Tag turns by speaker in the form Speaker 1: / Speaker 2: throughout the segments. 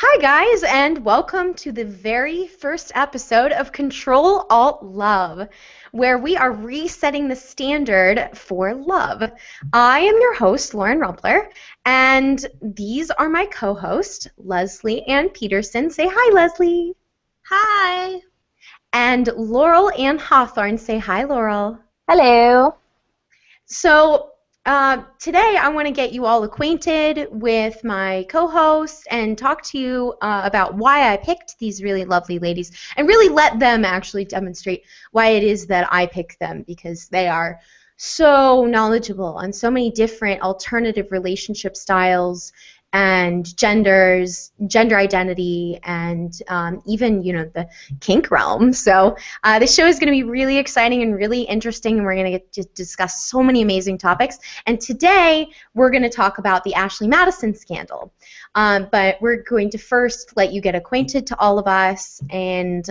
Speaker 1: Hi, guys, and welcome to the very first episode of Control Alt Love, where we are resetting the standard for love. I am your host, Lauren Rumpler, and these are my co hosts, Leslie and Peterson. Say hi, Leslie.
Speaker 2: Hi.
Speaker 1: And Laurel Ann Hawthorne. Say hi, Laurel.
Speaker 2: Hello.
Speaker 1: So, today I want to get you all acquainted with my co-host and talk to you about why I picked these really lovely ladies and really let them actually demonstrate why it is that I picked them, because they are so knowledgeable on so many different alternative relationship styles and genders, gender identity, and even, the kink realm. So this show is going to be really exciting and really interesting, and we're going to get to discuss so many amazing topics. And today, we're going to talk about the Ashley Madison scandal. But we're going to first let you get acquainted to all of us and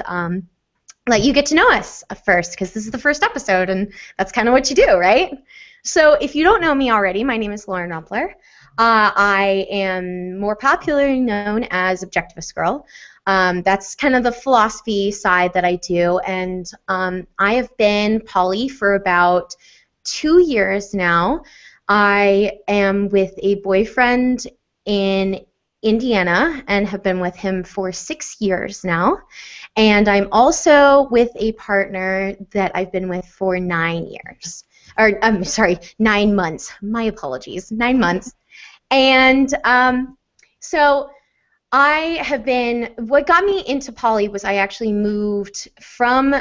Speaker 1: let you get to know us first, because this is the first episode, and that's kind of what you do, right? So if you don't know me already, my name is Lauren Rumpler. I am more popularly known as Objectivist Girl. That's kind of the philosophy side that I do, and I have been poly for about 2 years now. I am with a boyfriend in Indiana and have been with him for 6 years now. And I'm also with a partner that I've been with for 9 years. Or, I'm sorry, 9 months. My apologies, 9 months. And so I have been, what got me into poly was I actually moved from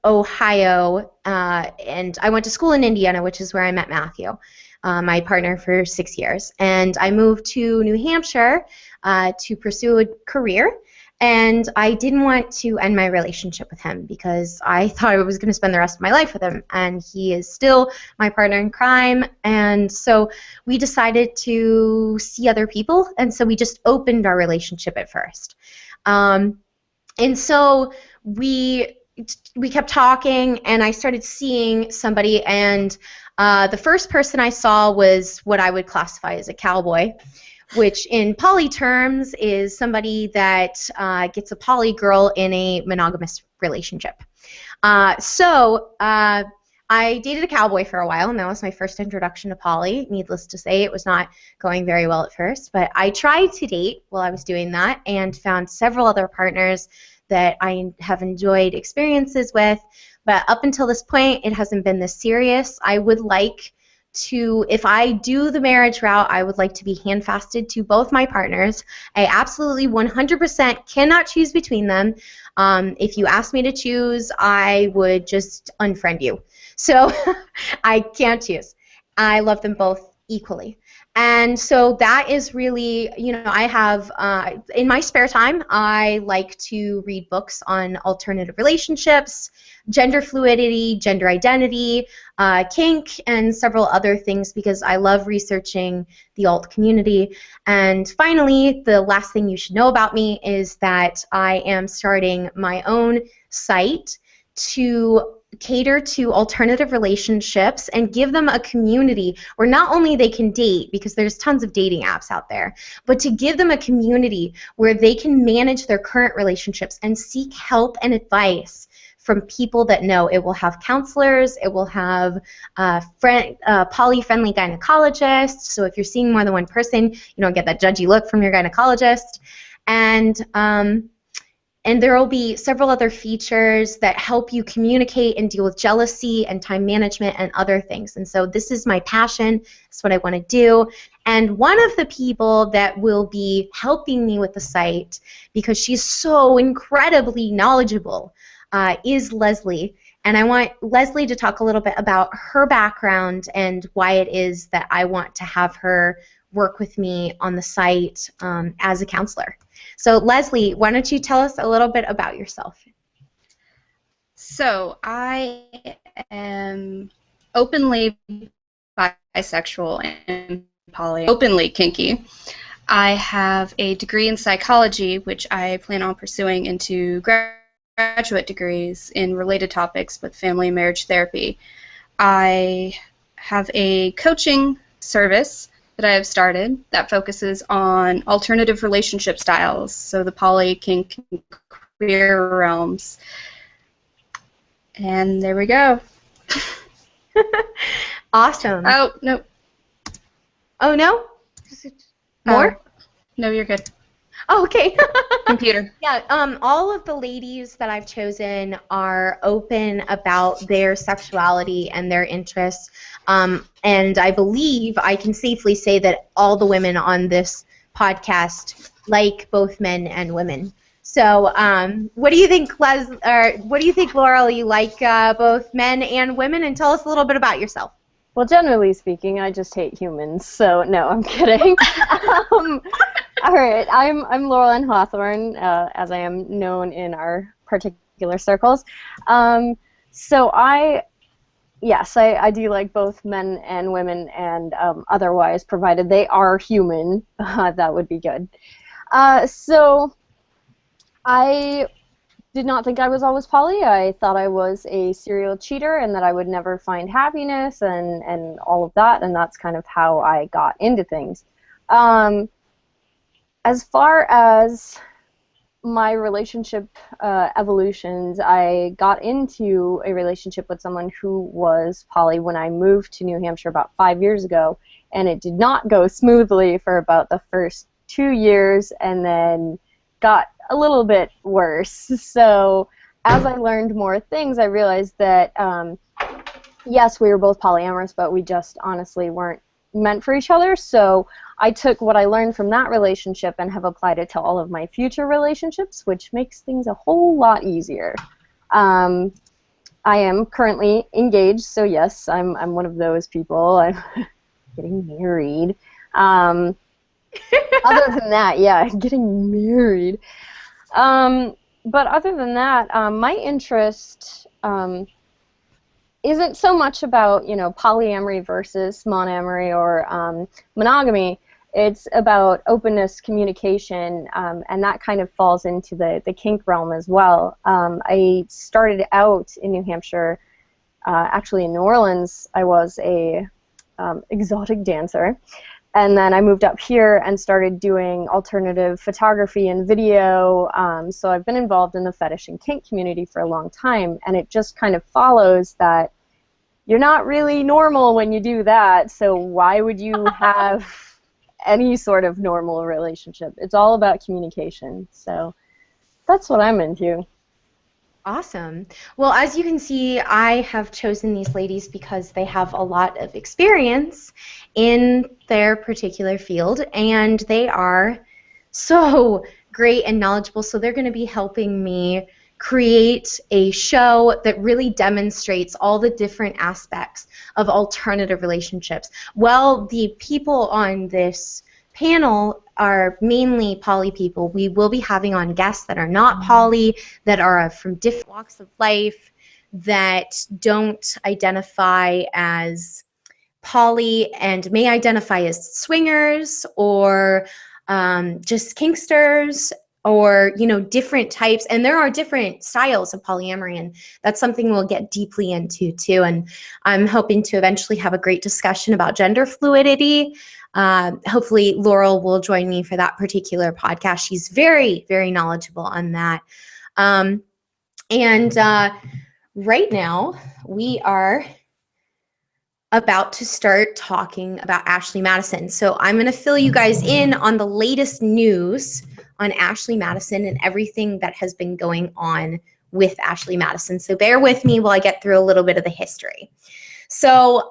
Speaker 1: Ohio, and I went to school in Indiana, which is where I met Matthew, my partner for 6 years. And I moved to New Hampshire to pursue a career. And I didn't want to end my relationship with him because I thought I was going to spend the rest of my life with him. And he is still my partner in crime. And so we decided to see other people. And so we just opened our relationship at first. And so we kept talking, and I started seeing somebody. And the first person I saw was what I would classify as a cowboy, which in poly terms is somebody that gets a poly girl in a monogamous relationship. So I dated a cowboy for a while, and that was my first introduction to poly. Needless to say, it was not going very well at first, but I tried to date while I was doing that and found several other partners that I have enjoyed experiences with. But up until this point, it hasn't been this serious. I would like to, if I do the marriage route, I would like to be handfasted to both my partners. I absolutely 100% cannot choose between them. If you ask me to choose, I would just unfriend you. So I can't choose. I love them both equally. And so that is really, I have, in my spare time, I like to read books on alternative relationships, gender fluidity, gender identity, kink, and several other things, because I love researching the alt community. And finally, the last thing you should know about me is that I am starting my own site to cater to alternative relationships and give them a community where not only they can date, because there's tons of dating apps out there, but to give them a community where they can manage their current relationships and seek help and advice from people that know. It will have counselors, it will have poly-friendly gynecologists, so if you're seeing more than one person, you don't get that judgy look from your gynecologist. And there will be several other features that help you communicate and deal with jealousy and time management and other things. And so this is my passion. It's what I want to do. And one of the people that will be helping me with the site, because she's so incredibly knowledgeable, is Leslie. And I want Leslie to talk a little bit about her background and why it is that I want to have her work with me on the site as a counselor. So Leslie, why don't you tell us a little bit about yourself?
Speaker 2: So I am openly bisexual and openly kinky. I have a degree in psychology, which I plan on pursuing into graduate degrees in related topics with family and marriage therapy. I have a coaching service that I have started that focuses on alternative relationship styles, so the poly, kink, and queer realms. And there we go.
Speaker 1: Awesome.
Speaker 2: Oh, no.
Speaker 1: Oh, no?
Speaker 2: More?
Speaker 1: More?
Speaker 2: No, you're good.
Speaker 1: Oh, okay.
Speaker 2: Computer.
Speaker 1: Yeah, all of the ladies that I've chosen are open about their sexuality and their interests. And I believe I can safely say that all the women on this podcast like both men and women. So, what do you think, Les? Or what do you think, Laurel? You like both men and women? And tell us a little bit about yourself.
Speaker 3: Well, generally speaking, I just hate humans, so no, I'm kidding. All right, I'm Laurel Ann Hawthorne, as I am known in our particular circles. So yes, I do like both men and women, and otherwise, provided they are human, that would be good. So I did not think I was always poly. I thought I was a serial cheater and that I would never find happiness and all of that, and that's kind of how I got into things. As far as my relationship evolutions, I got into a relationship with someone who was poly when I moved to New Hampshire about 5 years ago, and it did not go smoothly for about the first 2 years, and then got a little bit worse. So as I learned more things, I realized that yes, we were both polyamorous, but we just honestly weren't meant for each other. So I took what I learned from that relationship and have applied it to all of my future relationships, which makes things a whole lot easier. I am currently engaged, so yes, I'm one of those people. I'm getting married. Other than that, yeah, getting married. But other than that, my interest isn't so much about, you know, polyamory versus monoamory or monogamy. It's about openness, communication, and that kind of falls into the kink realm as well. I started out in New Hampshire, actually in New Orleans. I was a exotic dancer. And then I moved up here and started doing alternative photography and video. So I've been involved in the fetish and kink community for a long time, and it just kind of follows that you're not really normal when you do that, so why would you have any sort of normal relationship? It's all about communication, so that's what I'm into.
Speaker 1: Awesome. Well, as you can see, I have chosen these ladies because they have a lot of experience in their particular field, and they are so great and knowledgeable. So they're going to be helping me create a show that really demonstrates all the different aspects of alternative relationships. Well, the people on this panel are mainly poly people. We will be having on guests that are not poly, that are from different walks of life, that don't identify as poly and may identify as swingers or just kinksters, or, you know, different types. And there are different styles of polyamory, and that's something we'll get deeply into too. And I'm hoping to eventually have a great discussion about gender fluidity. Hopefully Laurel will join me for that particular podcast. She's very, very knowledgeable on that. Right now we are about to start talking about Ashley Madison. So I'm going to fill you guys in on the latest news on Ashley Madison and everything that has been going on with Ashley Madison. So bear with me while I get through a little bit of the history. So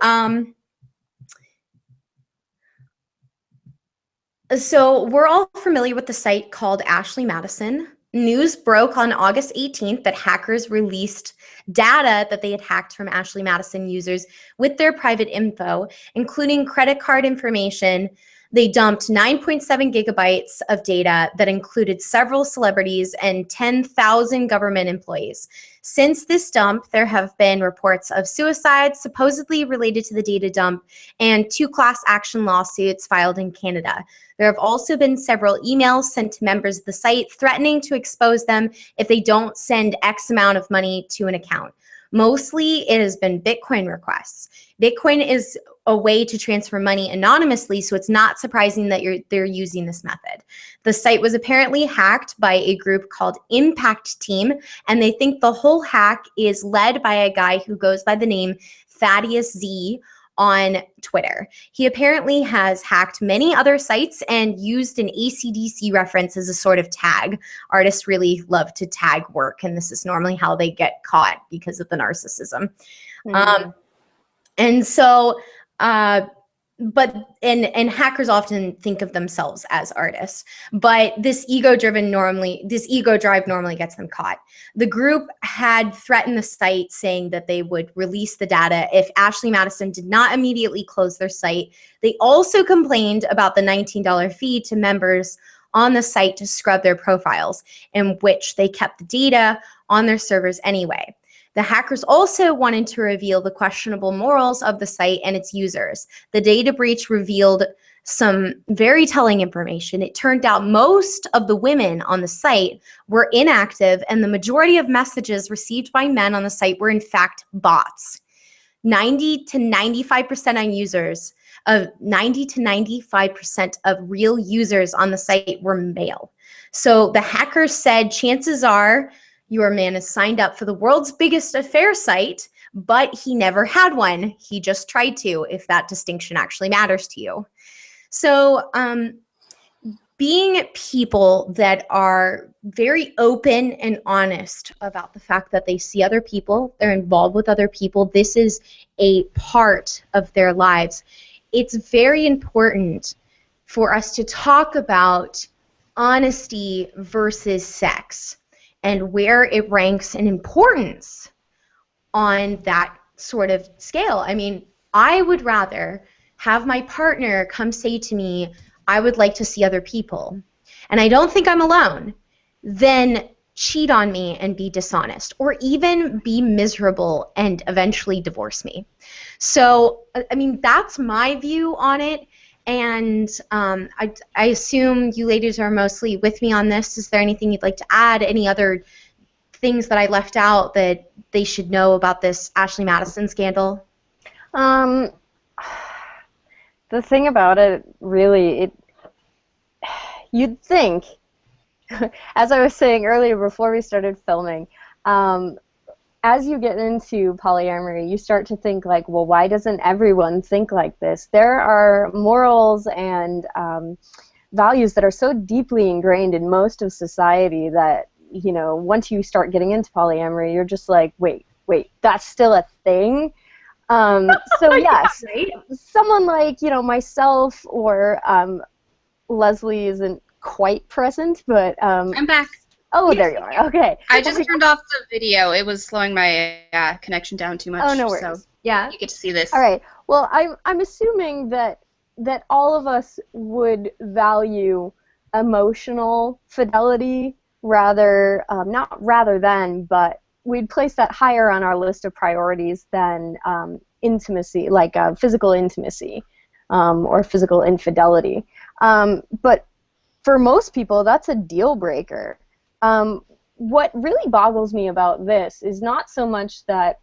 Speaker 1: we're all familiar with the site called Ashley Madison. News broke on August 18th that hackers released data that they had hacked from Ashley Madison users with their private info, including credit card information. They dumped 9.7 gigabytes of data that included several celebrities and 10,000 government employees. Since this dump, there have been reports of suicides supposedly related to the data dump and 2 class action lawsuits filed in Canada. There have also been several emails sent to members of the site threatening to expose them if they don't send X amount of money to an account. Mostly it has been Bitcoin requests. Bitcoin is a way to transfer money anonymously, so it's not surprising that they're using this method. The site was apparently hacked by a group called Impact Team, and they think the whole hack is led by a guy who goes by the name Thaddeus Z on Twitter. He apparently has hacked many other sites and used an AC/DC reference as a sort of tag. Artists really love to tag work, and this is normally how they get caught because of the narcissism. And so, but hackers often think of themselves as artists, but this ego drive normally gets them caught. The group had threatened the site, saying that they would release the data if Ashley Madison did not immediately close their site. They also complained about the $19 fee to members on the site to scrub their profiles, in which they kept the data on their servers anyway. The hackers also wanted to reveal the questionable morals of the site and its users. The data breach revealed some very telling information. It turned out most of the women on the site were inactive, and the majority of messages received by men on the site were in fact bots. 90 to 95% of real users on the site were male. So the hackers said, chances are your man is signed up for the world's biggest affair site, but he never had one. He just tried to, if that distinction actually matters to you. So being people that are very open and honest about the fact that they see other people, they're involved with other people, this is a part of their lives. It's very important for us to talk about honesty versus sex, and where it ranks in importance on that sort of scale. I mean, I would rather have my partner come say to me, I would like to see other people, and I don't think I'm alone, than cheat on me and be dishonest, or even be miserable and eventually divorce me. So, I mean, that's my view on it. And I assume you ladies are mostly with me on this. Is there anything you'd like to add? Any other things that I left out that they should know about this Ashley Madison scandal?
Speaker 3: The thing about it, really, you'd think, as I was saying earlier before we started filming, as you get into polyamory, you start to think like, well, why doesn't everyone think like this? There are morals and values that are so deeply ingrained in most of society that, you know, once you start getting into polyamory, you're just like, wait, that's still a thing? So yes, right? Someone like, you know, myself or Leslie isn't quite present, but
Speaker 2: I'm back.
Speaker 3: Oh, there you are. Okay.
Speaker 2: I just turned off the video. It was slowing my connection down too much.
Speaker 3: Oh, no worries.
Speaker 2: So
Speaker 1: yeah,
Speaker 2: you get to see this.
Speaker 3: All right. Well, I'm assuming that all of us would value emotional fidelity rather, not rather than, but we'd place that higher on our list of priorities than intimacy, like physical intimacy or physical infidelity. But for most people, that's a deal breaker. What really boggles me about this is not so much that,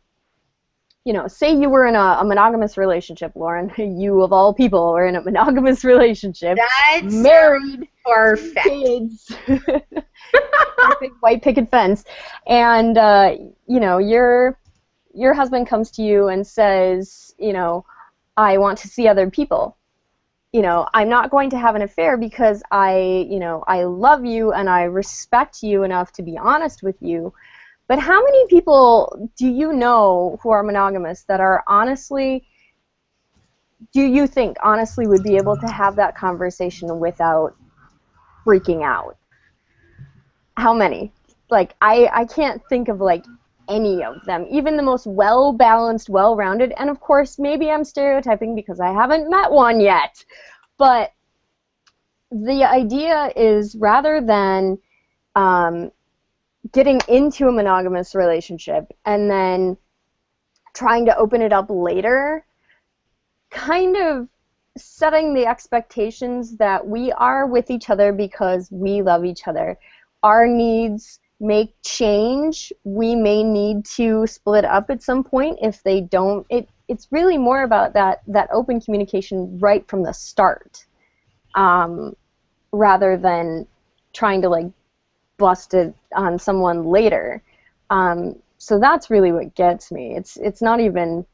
Speaker 3: you know, say you were in a monogamous relationship, Lauren, you of all people were in a monogamous relationship,
Speaker 1: that's
Speaker 3: married,
Speaker 1: perfect,
Speaker 3: kids, perfect white picket fence, and you know, your husband comes to you and says, you know, I want to see other people. You know, I'm not going to have an affair because I love you and I respect you enough to be honest with you. But how many people do you know who are monogamous that are honestly, do you think honestly would be able to have that conversation without freaking out? How many? Like, I can't think of, like, any of them, even the most well-balanced, well-rounded, and of course, maybe I'm stereotyping because I haven't met one yet, but the idea is rather than getting into a monogamous relationship and then trying to open it up later, kind of setting the expectations that we are with each other because we love each other. Our needs make change, we may need to split up at some point if they don't. It's really more about that open communication right from the start, rather than trying to like bust it on someone later. So that's really what gets me. It's not even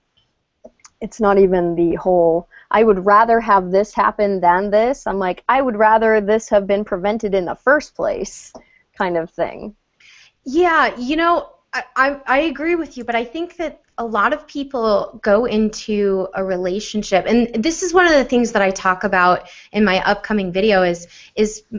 Speaker 3: the whole, I would rather have this happen than this. I'm like, I would rather this have been prevented in the first place, kind of thing.
Speaker 1: Yeah, I agree with you, but I think that a lot of people go into a relationship, and this is one of the things that I talk about in my upcoming video is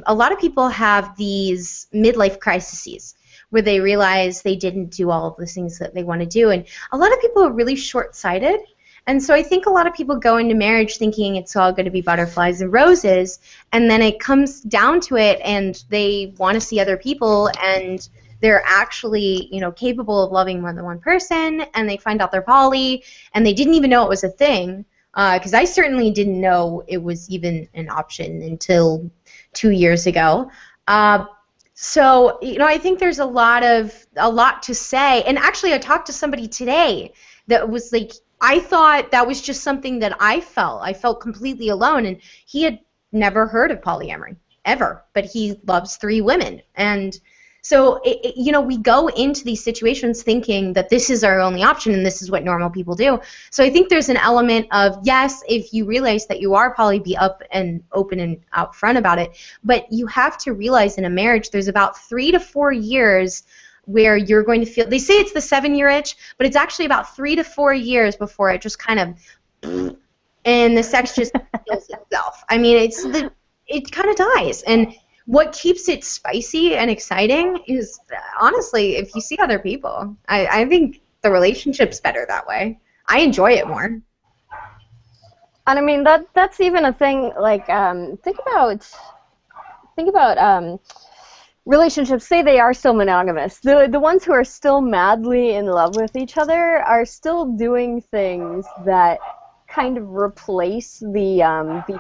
Speaker 1: a lot of people have these midlife crises where they realize they didn't do all of the things that they want to do, and a lot of people are really short-sighted. And so I think a lot of people go into marriage thinking it's all going to be butterflies and roses, and then it comes down to it, and they want to see other people, and they're actually, capable of loving more than one person, and they find out they're poly, and they didn't even know it was a thing, because I certainly didn't know it was even an option until 2 years ago. So, I think there's a lot to say, and actually I talked to somebody today that was like, I thought that was just something that I felt completely alone, and he had never heard of polyamory, ever, but he loves 3 women, and so, we go into these situations thinking that this is our only option and this is what normal people do. So I think there's an element of, yes, if you realize that you are poly, be up and open and out front about it, but you have to realize in a marriage there's about 3 to 4 years where you're going to feel, they say it's the 7-year itch, but it's actually about 3 to 4 years before it just kind of, and the sex just kills itself. I mean, it kind of dies. And what keeps it spicy and exciting is, honestly, if you see other people. I think the relationship's better that way. I enjoy it more. And
Speaker 3: I mean, that's even a thing, like, think about relationships, say they are still monogamous. The ones who are still madly in love with each other are still doing things that kind of replace the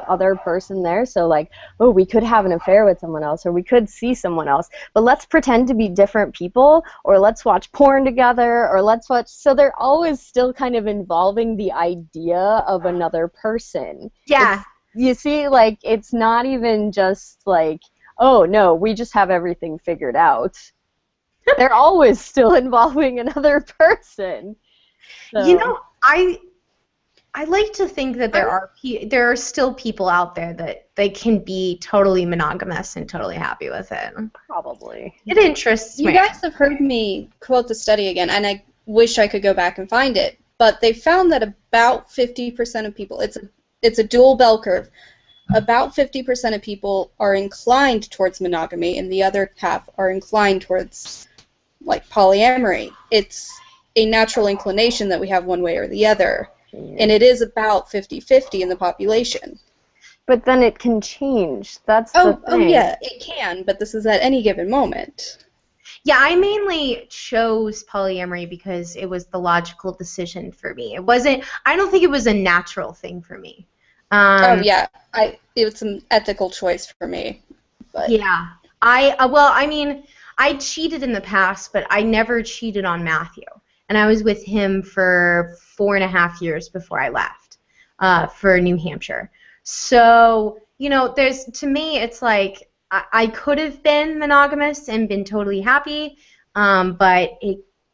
Speaker 3: other person there. So like, oh, we could have an affair with someone else, or we could see someone else, but let's pretend to be different people, or let's watch porn together, or let's watch. So they're always still kind of involving the idea of another person.
Speaker 1: yeah.
Speaker 3: You see, like, it's not even just like, oh no, we just have everything figured out. They're always still involving another person. So.
Speaker 1: I like to think that there are still people out there that they can be totally monogamous and totally happy with it.
Speaker 3: Probably.
Speaker 1: It interests me.
Speaker 2: You guys have heard me quote the study again, and I wish I could go back and find it, but they found that about 50% of people, it's a dual bell curve, about 50% of people are inclined towards monogamy, and the other half are inclined towards, like, polyamory. It's a natural inclination that we have one way or the other. And it is about 50-50 in the population.
Speaker 3: But then it can change. That's the thing.
Speaker 2: Oh, yeah, it can, but this is at any given moment.
Speaker 1: Yeah, I mainly chose polyamory because it was the logical decision for me. I don't think it was a natural thing for me.
Speaker 2: Yeah, it was an ethical choice for me. But.
Speaker 1: Yeah. I cheated in the past, but I never cheated on Matthew. And I was with him for 4.5 years before I left for New Hampshire. So, to me, it's like I could have been monogamous and been totally happy, but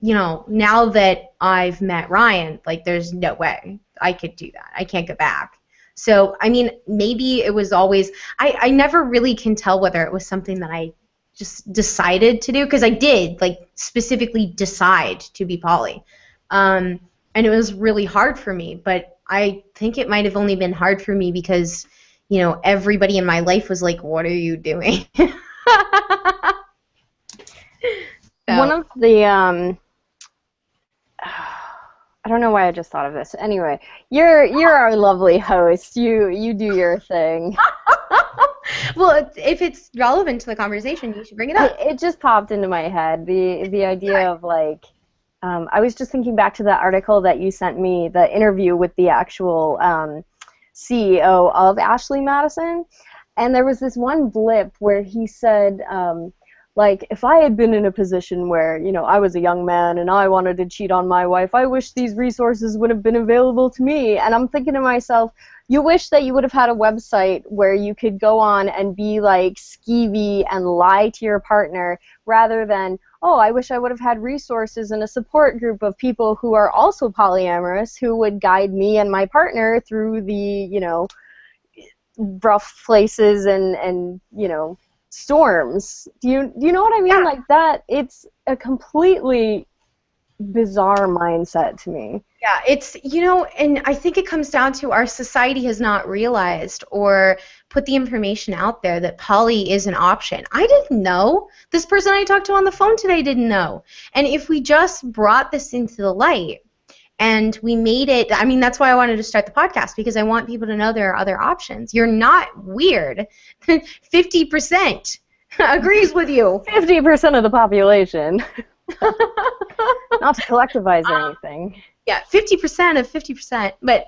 Speaker 1: now that I've met Ryan, like, there's no way I could do that. I can't go back. So, I mean, maybe it was always, I never really can tell whether it was something that I just decided to do, because I did, like, specifically decide to be poly. And it was really hard for me, but I think it might have only been hard for me because, everybody in my life was like, what are you doing?
Speaker 3: One of the, I don't know why I just thought of this. Anyway, you're our lovely host. You do your thing.
Speaker 1: Well, if it's relevant to the conversation, you should bring it up.
Speaker 3: It just popped into my head, the idea of, like, I was just thinking back to the article that you sent me, the interview with the actual CEO of Ashley Madison, and there was this one blip where he said, Like, if I had been in a position where, you know, I was a young man and I wanted to cheat on my wife, I wish these resources would have been available to me. And I'm thinking to myself, you wish that you would have had a website where you could go on and be, like, skeevy and lie to your partner rather than, oh, I wish I would have had resources and a support group of people who are also polyamorous who would guide me and my partner through the, you know, rough places and you know, storms. Do you know what I mean?
Speaker 1: Yeah.
Speaker 3: Like that, it's a completely bizarre mindset to me.
Speaker 1: Yeah, it's, you know, and I think it comes down to our society has not realized or put the information out there that poly is an option. I didn't know. This person I talked to on the phone today didn't know. And if we just brought this into the light and we made it, I mean, that's why I wanted to start the podcast, because I want people to know there are other options. You're not weird. 50% agrees with you.
Speaker 3: 50% of the population. Not to collectivize or anything.
Speaker 1: Yeah, 50% of 50%. But,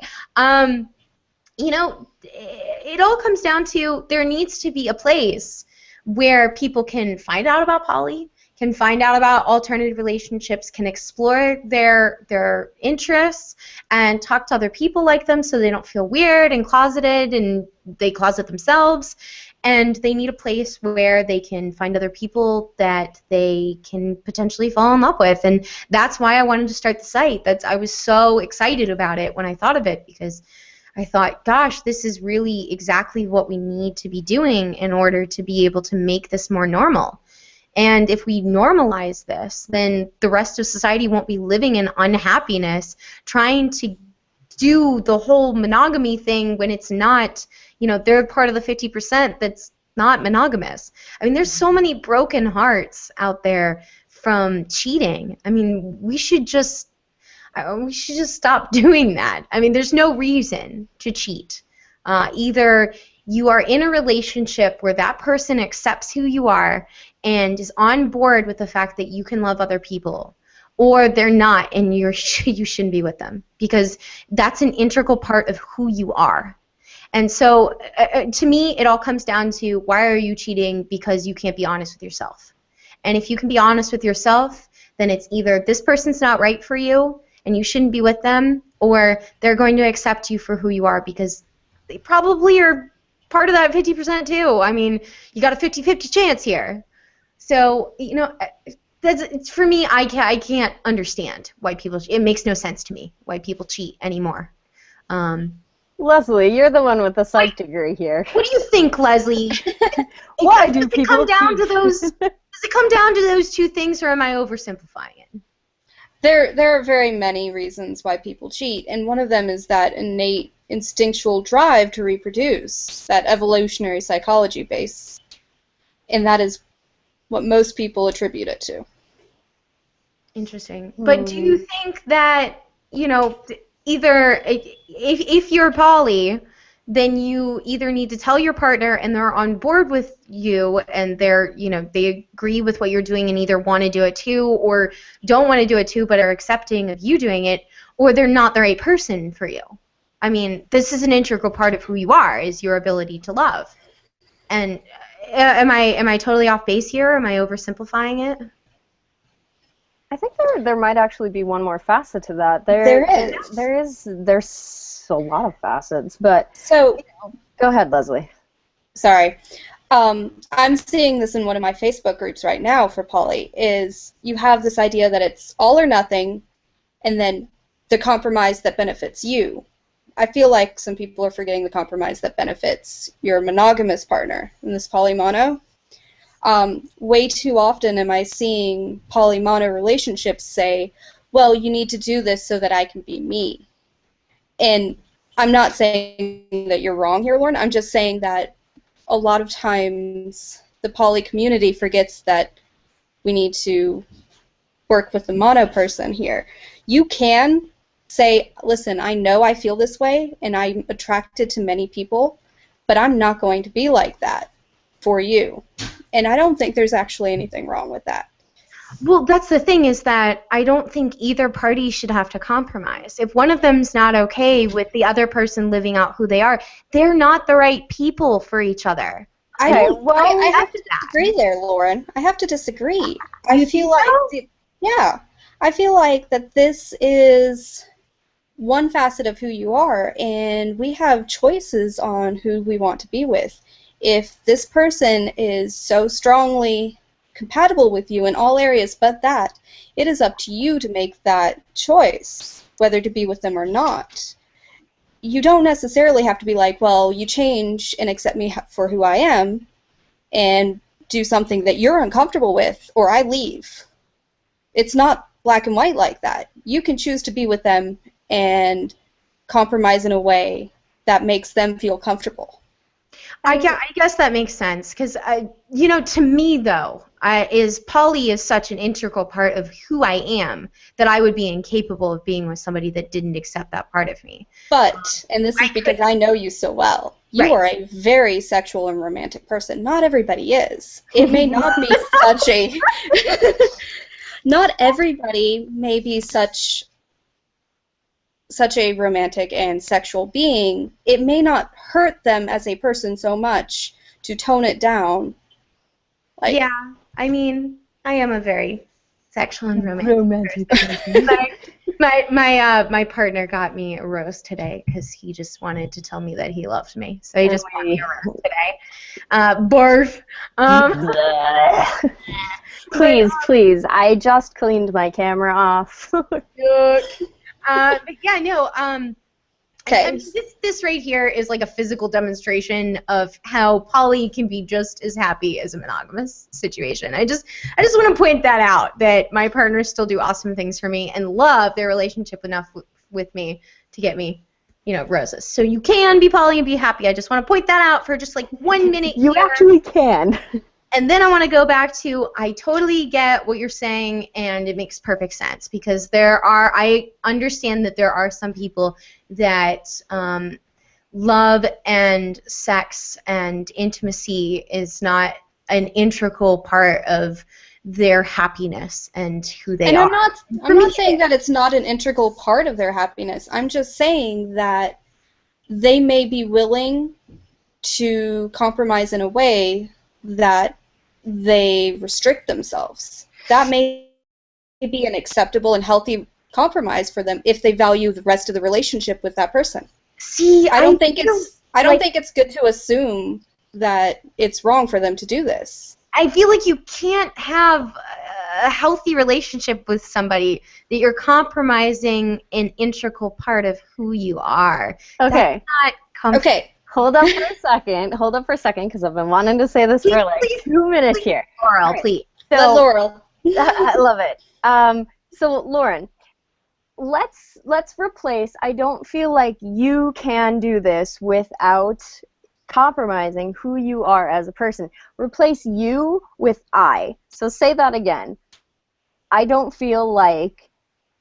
Speaker 1: you know, it all comes down to there needs to be a place where people can find out about poly, can find out about alternative relationships, can explore their interests and talk to other people like them so they don't feel weird and closeted and they closet themselves. And they need a place where they can find other people that they can potentially fall in love with. And that's why I wanted to start the site. I was so excited about it when I thought of it, because I thought, gosh, this is really exactly what we need to be doing in order to be able to make this more normal. And if we normalize this, then the rest of society won't be living in unhappiness, trying to do the whole monogamy thing when it's not, you know, they're part of the 50% that's not monogamous. I mean, there's so many broken hearts out there from cheating. I mean, we should just stop doing that. I mean, there's no reason to cheat. Either you are in a relationship where that person accepts who you are and is on board with the fact that you can love other people, or they're not and you shouldn't be with them, because that's an integral part of who you are. And so to me, it all comes down to, why are you cheating? Because you can't be honest with yourself. And if you can be honest with yourself, then it's either this person's not right for you and you shouldn't be with them, or they're going to accept you for who you are because they probably are part of that 50% too. I mean, you got a 50-50 chance here. So, you know, that's, for me, I can't understand why people, it makes no sense to me why people cheat anymore.
Speaker 3: Leslie, you're the one with the psych degree here.
Speaker 1: What do you think, Leslie?
Speaker 3: Why do people
Speaker 1: come down
Speaker 3: cheat?
Speaker 1: to those? Does it come down to those two things, or am I oversimplifying it?
Speaker 2: There are very many reasons why people cheat, and one of them is that innate instinctual drive to reproduce, that evolutionary psychology base, and that is what most people attribute it to.
Speaker 1: Interesting. But do you think that, you know, either if you're poly, then you either need to tell your partner and they're on board with you and they're, you know, they agree with what you're doing and either want to do it too or don't want to do it too but are accepting of you doing it, or they're not the right person for you. I mean, this is an integral part of who you are, is your ability to love. And am I totally off base here? Am I oversimplifying it?
Speaker 3: I think there might actually be one more facet to that. There's a lot of facets, but
Speaker 2: So,
Speaker 3: go ahead, Leslie.
Speaker 2: sorry. I'm seeing this in one of my Facebook groups right now for poly, is you have this idea that it's all or nothing, and then the compromise that benefits you. I feel like some people are forgetting the compromise that benefits your monogamous partner in this polymono. Way too often am I seeing polymono relationships say, well, you need to do this so that I can be me. And I'm not saying that you're wrong here, Lauren. I'm just saying that a lot of times the poly community forgets that we need to work with the mono person here. You can say, listen, I know I feel this way and I'm attracted to many people, but I'm not going to be like that for you. And I don't think there's actually anything wrong with that.
Speaker 1: Well, that's the thing, is that I don't think either party should have to compromise. If one of them's not okay with the other person living out who they are, they're not the right people for each other.
Speaker 2: I
Speaker 3: Okay,
Speaker 2: don't.
Speaker 3: well,
Speaker 2: I have
Speaker 1: after
Speaker 2: to
Speaker 1: that.
Speaker 2: disagree there, Lauren. I have to disagree.
Speaker 1: You
Speaker 2: I
Speaker 1: think
Speaker 2: feel like,
Speaker 1: so?
Speaker 2: yeah, I feel like that this is one facet of who you are, and we have choices on who we want to be with. If this person is so strongly compatible with you in all areas but that, it is up to you to make that choice, whether to be with them or not. You don't necessarily have to be like, well, you change and accept me for who I am and do something that you're uncomfortable with, or I leave. It's not black and white like that. You can choose to be with them and compromise in a way that makes them feel comfortable.
Speaker 1: I guess that makes sense because to me though, poly is such an integral part of who I am that I would be incapable of being with somebody that didn't accept that part of me.
Speaker 2: But, and this is because I know you so well, you
Speaker 1: Right.
Speaker 2: are a very sexual and romantic person. Not everybody is. It may not be such a... Not everybody may be such a romantic and sexual being. It may not hurt them as a person so much to tone it down. Like,
Speaker 1: Yeah, I mean, I am a very sexual and romantic
Speaker 3: romantic
Speaker 1: person.
Speaker 3: person.
Speaker 1: My partner got me a rose today because he just wanted to tell me that he loved me. So he just bought me a rose today. Barf.
Speaker 3: Please, please. I just cleaned my camera off.
Speaker 1: But yeah, no. I mean, this right here is like a physical demonstration of how poly can be just as happy as a monogamous situation. I just want to point that out, that my partners still do awesome things for me and love their relationship enough with me to get me, roses. So you can be poly and be happy. I just want to point that out for just like 1 minute
Speaker 3: You
Speaker 1: here.
Speaker 3: actually can.
Speaker 1: And then I want to go back to, I totally get what you're saying, and it makes perfect sense because I understand that there are some people that love and sex and intimacy is not an integral part of their happiness and who they
Speaker 2: and
Speaker 1: are.
Speaker 2: I'm not saying that it's not an integral part of their happiness. I'm just saying that they may be willing to compromise in a way that they restrict themselves. That may be an acceptable and healthy compromise for them if they value the rest of the relationship with that person.
Speaker 1: See,
Speaker 2: I don't think it's good to assume that it's wrong for them to do this.
Speaker 1: I feel like you can't have a healthy relationship with somebody that you're compromising an integral part of who you are.
Speaker 3: Okay.
Speaker 2: Okay.
Speaker 3: Hold up for a second, because I've been wanting to say this for like 2 minutes here.
Speaker 1: Laurel, please.
Speaker 3: So,
Speaker 2: Let Laurel.
Speaker 3: I love it. So Lauren, let's replace. I don't feel like you can do this without compromising who you are as a person. Replace you with I. So say that again. I don't feel like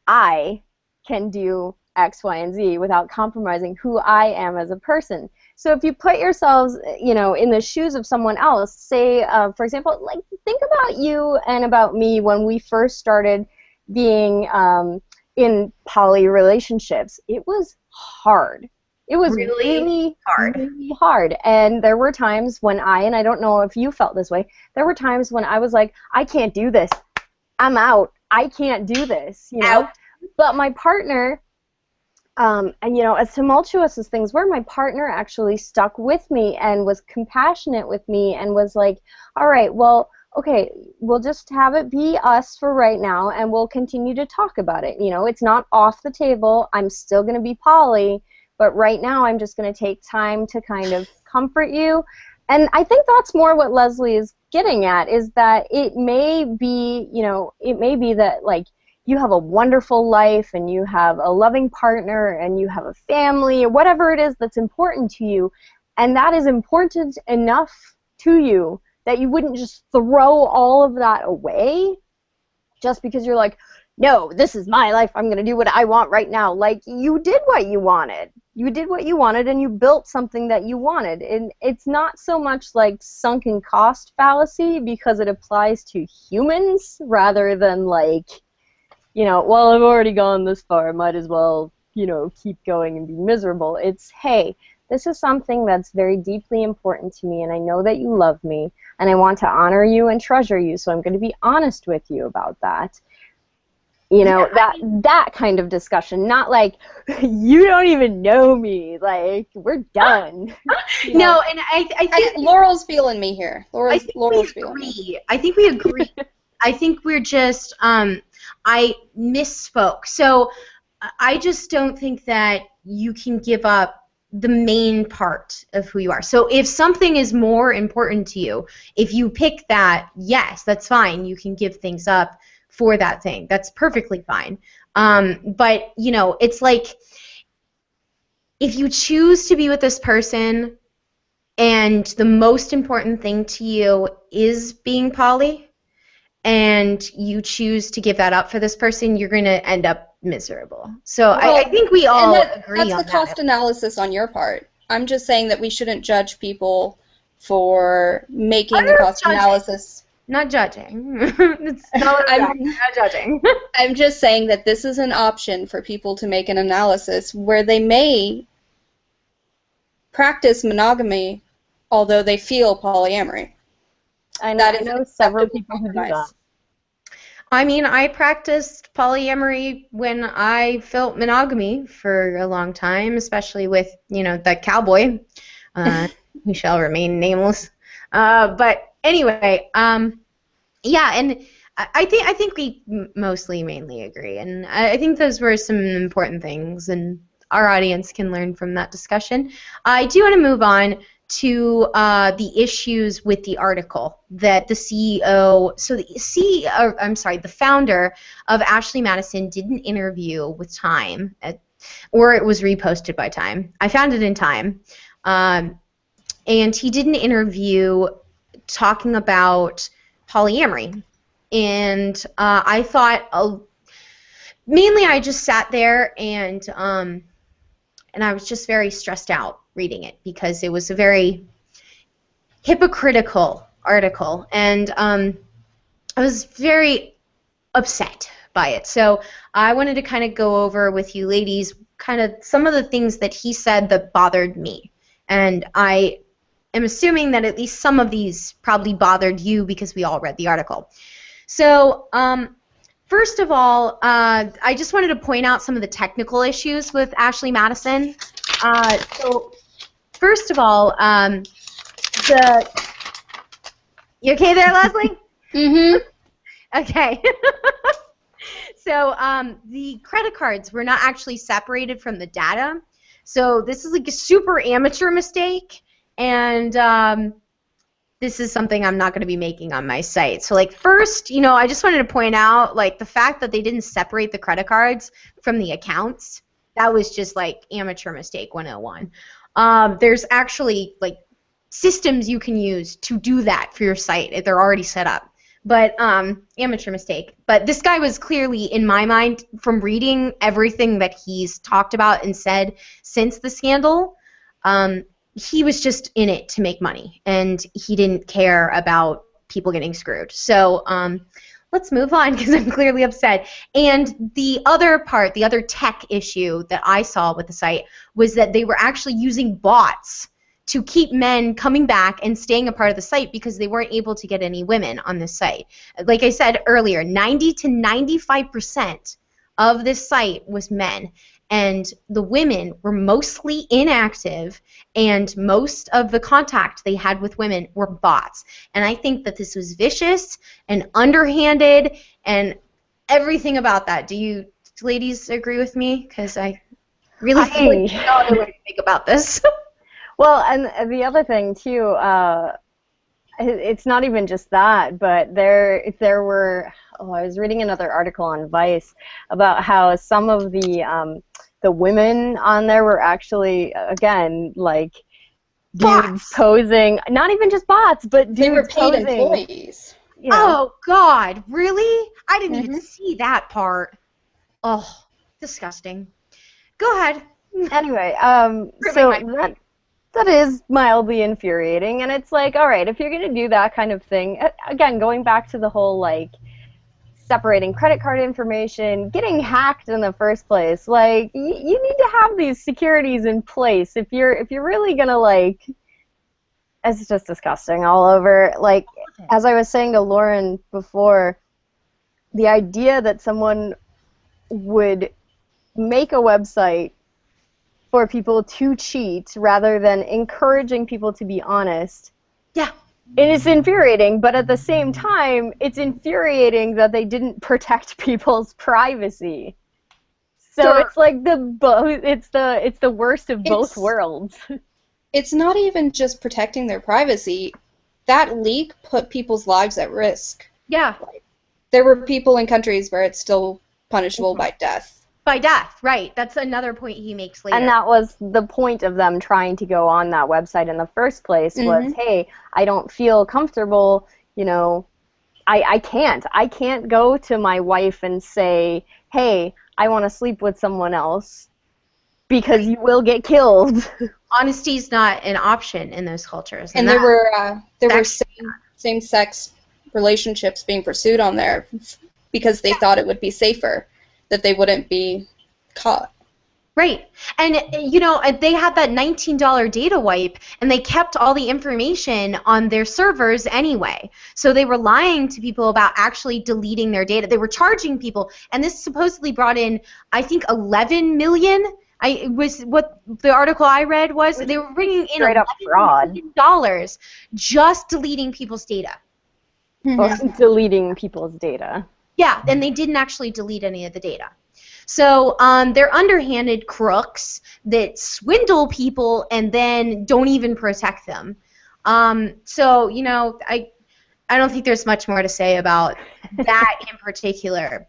Speaker 3: I can do X, Y, and Z without compromising who I am as a person. So if you put yourselves, in the shoes of someone else, say, for example, like think about you and about me when we first started being in poly relationships. It was hard. It was really hard. Really hard. And there were times when and I don't know if you felt this way, there were times when I was like, I can't do this. I'm out. I can't do this,
Speaker 1: Out.
Speaker 3: But my partner, and as tumultuous as things were, my partner actually stuck with me and was compassionate with me and was like, all right, well, okay, we'll just have it be us for right now and we'll continue to talk about it. It's not off the table. I'm still going to be poly, but right now I'm just going to take time to kind of comfort you. And I think that's more what Leslie is getting at, is that it may be, that like you have a wonderful life and you have a loving partner and you have a family or whatever it is that's important to you, and that is important enough to you that you wouldn't just throw all of that away just because you're like, no, this is my life, I'm going to do what I want right now. Like, you did what you wanted. You did what you wanted and you built something that you wanted. And it's not so much like sunken cost fallacy because it applies to humans rather than like, well, I've already gone this far, I might as well, keep going and be miserable. It's, hey, this is something that's very deeply important to me, and I know that you love me, and I want to honor you and treasure you, so I'm going to be honest with you about that. You know, that kind of discussion, not like, you don't even know me, like, we're done.
Speaker 1: No, and I think
Speaker 2: Laurel's feeling me here. Laurel's feeling me.
Speaker 1: I think we agree. I think we're just, I misspoke. So I just don't think that you can give up the main part of who you are. So if something is more important to you, if you pick that, yes, that's fine. You can give things up for that thing. That's perfectly fine. But, you know, it's like, if you choose to be with this person and the most important thing to you is being poly, and you choose to give that up for this person, you're going to end up miserable. So I think we all agree on that.
Speaker 2: That's the cost analysis on your part. I'm just saying that we shouldn't judge people for making the cost analysis.
Speaker 1: Not judging. It's not not judging.
Speaker 2: I'm just saying that this is an option for people to make an analysis where they may practice monogamy, although they feel polyamory.
Speaker 3: I know several people who do that.
Speaker 1: I mean, I practiced polyamory when I felt monogamy for a long time, especially with, you know, that cowboy, who shall remain nameless. But anyway, yeah, and I think we mostly mainly agree, and I think those were some important things, and our audience can learn from that discussion. I do want to move on to the issues with the article that the the founder of Ashley Madison did an interview with Time, or it was reposted by Time. I found it in Time, and he did an interview talking about polyamory, and I thought, mainly I just sat there and I was just very stressed out reading it because it was a very hypocritical article, and I was very upset by it. So I wanted to kind of go over with you ladies kind of some of the things that he said that bothered me, and I am assuming that at least some of these probably bothered you because we all read the article. So first of all, I just wanted to point out some of the technical issues with Ashley Madison. So first of all, you okay there, Leslie?
Speaker 2: Mm-hmm.
Speaker 1: Okay. So the credit cards were not actually separated from the data. So this is like a super amateur mistake, and this is something I'm not going to be making on my site. So like first, you know, I just wanted to point out like the fact that they didn't separate the credit cards from the accounts. That was just like amateur mistake 101. There's actually like systems you can use to do that for your site if they're already set up. But amateur mistake. But this guy was clearly, in my mind, from reading everything that he's talked about and said since the scandal, he was just in it to make money, and he didn't care about people getting screwed. So let's move on because I'm clearly upset. And the other part, the other tech issue that I saw with the site was that they were actually using bots to keep men coming back and staying a part of the site because they weren't able to get any women on this site. Like I said earlier, 90 to 95% of this site was men, and the women were mostly inactive, and most of the contact they had with women were bots. And I think that this was vicious and underhanded and everything about that. Do you ladies agree with me? Because I really feel like there's no other way to think about this.
Speaker 3: Well, and the other thing too, it's not even just that, but there were. Oh, I was reading another article on Vice about how some of the women on there were actually, again, like dudes posing. Not even just bots, but dudes
Speaker 2: they were paid
Speaker 3: posing.
Speaker 2: Employees.
Speaker 3: You know.
Speaker 1: Oh God, really? I didn't even see that part. Oh, disgusting. Go ahead.
Speaker 3: Anyway, so that is mildly infuriating, and it's like, all right, if you're gonna do that kind of thing, again, going back to the whole like separating credit card information, getting hacked in the first place. Like, you need to have these securities in place if you're really gonna, like, it's just disgusting all over. Like, as I was saying to Lauren before, the idea that someone would make a website for people to cheat rather than encouraging people to be honest.
Speaker 1: Yeah.
Speaker 3: It is infuriating, but at the same time, it's infuriating that they didn't protect people's privacy. So
Speaker 2: Sure.
Speaker 3: it's like it's the worst of both worlds.
Speaker 2: It's not even just protecting their privacy. That leak put people's lives at risk.
Speaker 1: Yeah.
Speaker 2: There were people in countries where it's still punishable by death.
Speaker 1: By death, right. That's another point he makes later.
Speaker 3: And that was the point of them trying to go on that website in the first place was, hey, I don't feel comfortable, you know, I can't go to my wife and say, hey, I want to sleep with someone else because you will get killed.
Speaker 1: Honesty is not an option in those cultures.
Speaker 2: And there were same-sex relationships being pursued on there because they thought it would be safer, that they wouldn't be caught.
Speaker 1: Right. And, you know, they had that $19 data wipe, and they kept all the information on their servers anyway. So they were lying to people about actually deleting their data. They were charging people, and this supposedly brought in, I think, 11 million. It was what the article I read was. They were bringing in $11 million just deleting people's data.
Speaker 3: Or deleting people's data.
Speaker 1: Yeah, and they didn't actually delete any of the data. So they're underhanded crooks that swindle people and then don't even protect them. So, you know, I don't think there's much more to say about that in particular.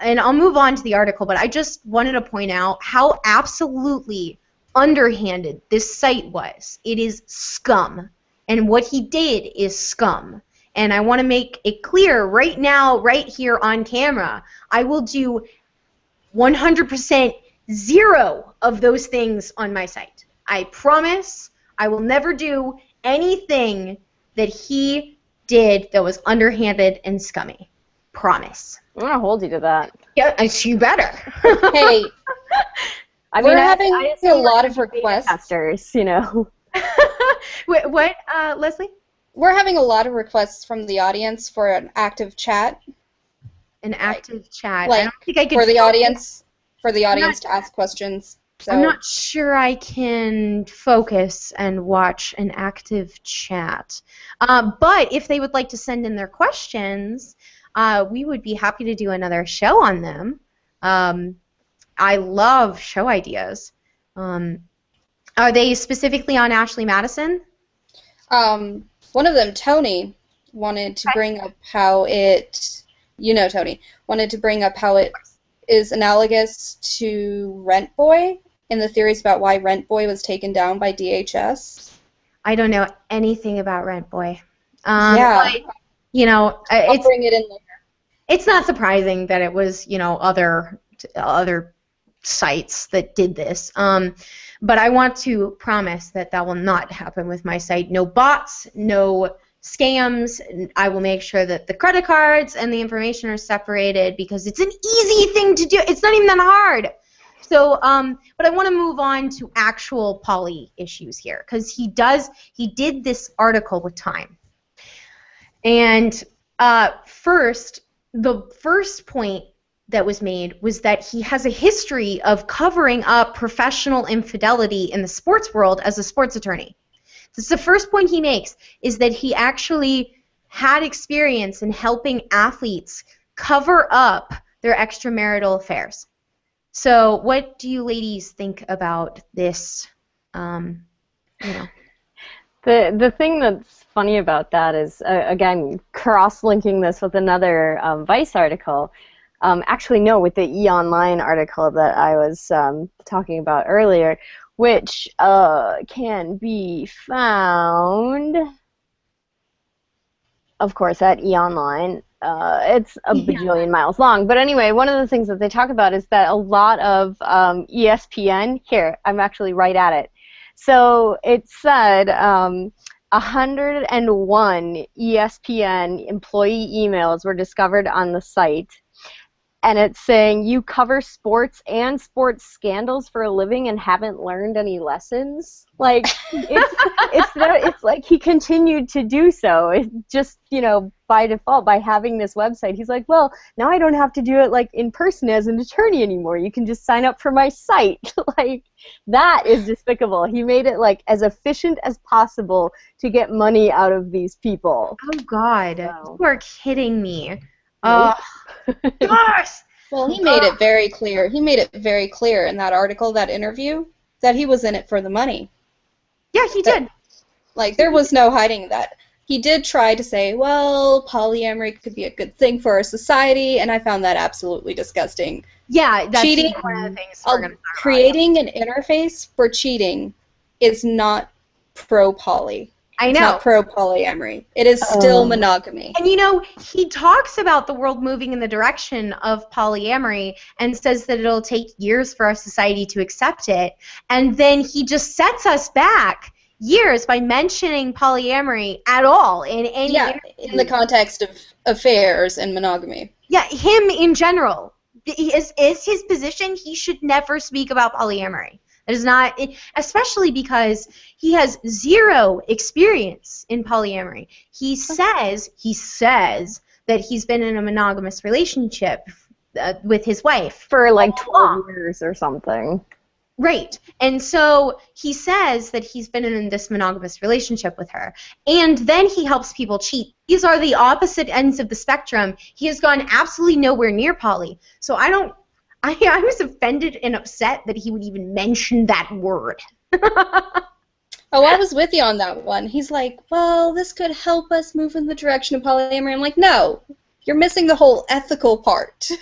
Speaker 1: And I'll move on to the article, but I just wanted to point out how absolutely underhanded this site was. It is scum. And what he did is scum. And I want to make it clear right now, right here on camera, I will do 100% zero of those things on my site. I promise I will never do anything that he did that was underhanded and scummy. Promise.
Speaker 3: I'm going to hold you to that.
Speaker 1: Yeah, you better.
Speaker 2: Hey, we're having a lot of requests.
Speaker 3: Testers, you know.
Speaker 1: What, Leslie?
Speaker 2: We're having a lot of requests from the audience for an active chat.
Speaker 1: An active chat.
Speaker 2: Like,
Speaker 1: I don't think I could
Speaker 2: for the audience to ask questions. So.
Speaker 1: I'm not sure I can focus and watch an active chat. But if they would like to send in their questions, we would be happy to do another show on them. I love show ideas. Are they specifically on Ashley Madison?
Speaker 2: One of them, Tony, wanted to bring up how it, Tony, wanted to bring up how it is analogous to Rent Boy and the theories about why Rent Boy was taken down by DHS.
Speaker 1: I don't know anything about Rent Boy.
Speaker 2: Yeah.
Speaker 1: But, I'll
Speaker 2: bring it in later.
Speaker 1: It's not surprising that it was, other sites that did this. But I want to promise that will not happen with my site. No bots, no scams. I will make sure that the credit cards and the information are separated because it's an easy thing to do. It's not even that hard. So, but I want to move on to actual poly issues here because he did this article with Time. And the first point that was made was that he has a history of covering up professional infidelity in the sports world as a sports attorney. This is the first point he makes, is that he actually had experience in helping athletes cover up their extramarital affairs. So what do you ladies think about this?
Speaker 3: The thing that's funny about that is, again, cross-linking this with another Vice article. Actually, no, with the E-Online article that I was talking about earlier, which can be found, of course, at E-Online. It's a bajillion miles long. But anyway, one of the things that they talk about is that a lot of ESPN, here, I'm actually right at it. So it said 101 ESPN employee emails were discovered on the site, and it's saying you cover sports and sports scandals for a living and haven't learned any lessons. Like it's like he continued to do so. It just, by default, by having this website, he's like, well, now I don't have to do it like in person as an attorney anymore. You can just sign up for my site. Like, that is despicable. He made it like as efficient as possible to get money out of these people.
Speaker 1: Oh God,
Speaker 3: So.
Speaker 1: you are kidding me.
Speaker 3: Nope.
Speaker 1: Gosh.
Speaker 2: Well, he made it very clear. He made it very clear in that article, that interview, that he was in it for the money.
Speaker 1: Yeah, he did.
Speaker 2: Like, there was no hiding that. He did try to say, well, polyamory could be a good thing for our society, and I found that absolutely disgusting.
Speaker 1: Yeah, that's
Speaker 2: Cheating,
Speaker 1: one of the things we're going to talk about.
Speaker 2: creating an interface for cheating is not pro-poly.
Speaker 1: I
Speaker 2: It's
Speaker 1: know.
Speaker 2: not pro-polyamory. It is still monogamy.
Speaker 1: And he talks about the world moving in the direction of polyamory and says that it'll take years for our society to accept it. And then he just sets us back years by mentioning polyamory at all in any interview.
Speaker 2: In the context of affairs and monogamy.
Speaker 1: Yeah, him in general. Is his position he should never speak about polyamory. It is not, especially because he has zero experience in polyamory. He says that he's been in a monogamous relationship with his wife
Speaker 3: For like 12 years or something.
Speaker 1: Right. And so he says that he's been in this monogamous relationship with her. And then he helps people cheat. These are the opposite ends of the spectrum. He has gone absolutely nowhere near poly. So I was offended and upset that he would even mention that word.
Speaker 2: Oh, I was with you on that one. He's like, well, this could help us move in the direction of polyamory. I'm like, no, you're missing the whole ethical part.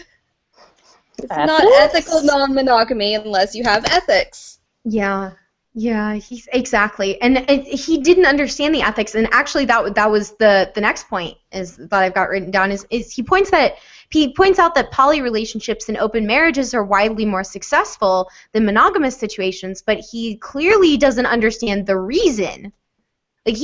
Speaker 2: It's not ethical non-monogamy unless you have ethics.
Speaker 1: Yeah, he's exactly, and he didn't understand the ethics. And actually, that was the next point is that I've got written down is he points out that poly relationships and open marriages are widely more successful than monogamous situations, but he clearly doesn't understand the reason. Like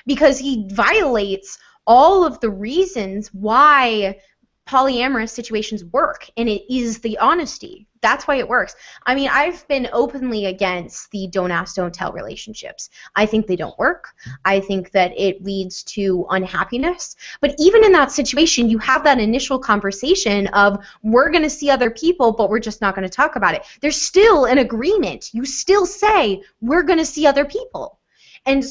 Speaker 1: because he violates all of the reasons why polyamorous situations work, and it is the honesty. That's why it works. I mean, I've been openly against the don't ask, don't tell relationships. I think they don't work. I think that it leads to unhappiness. But even in that situation, you have that initial conversation of, we're going to see other people, but we're just not going to talk about it. There's still an agreement. You still say, we're going to see other people. And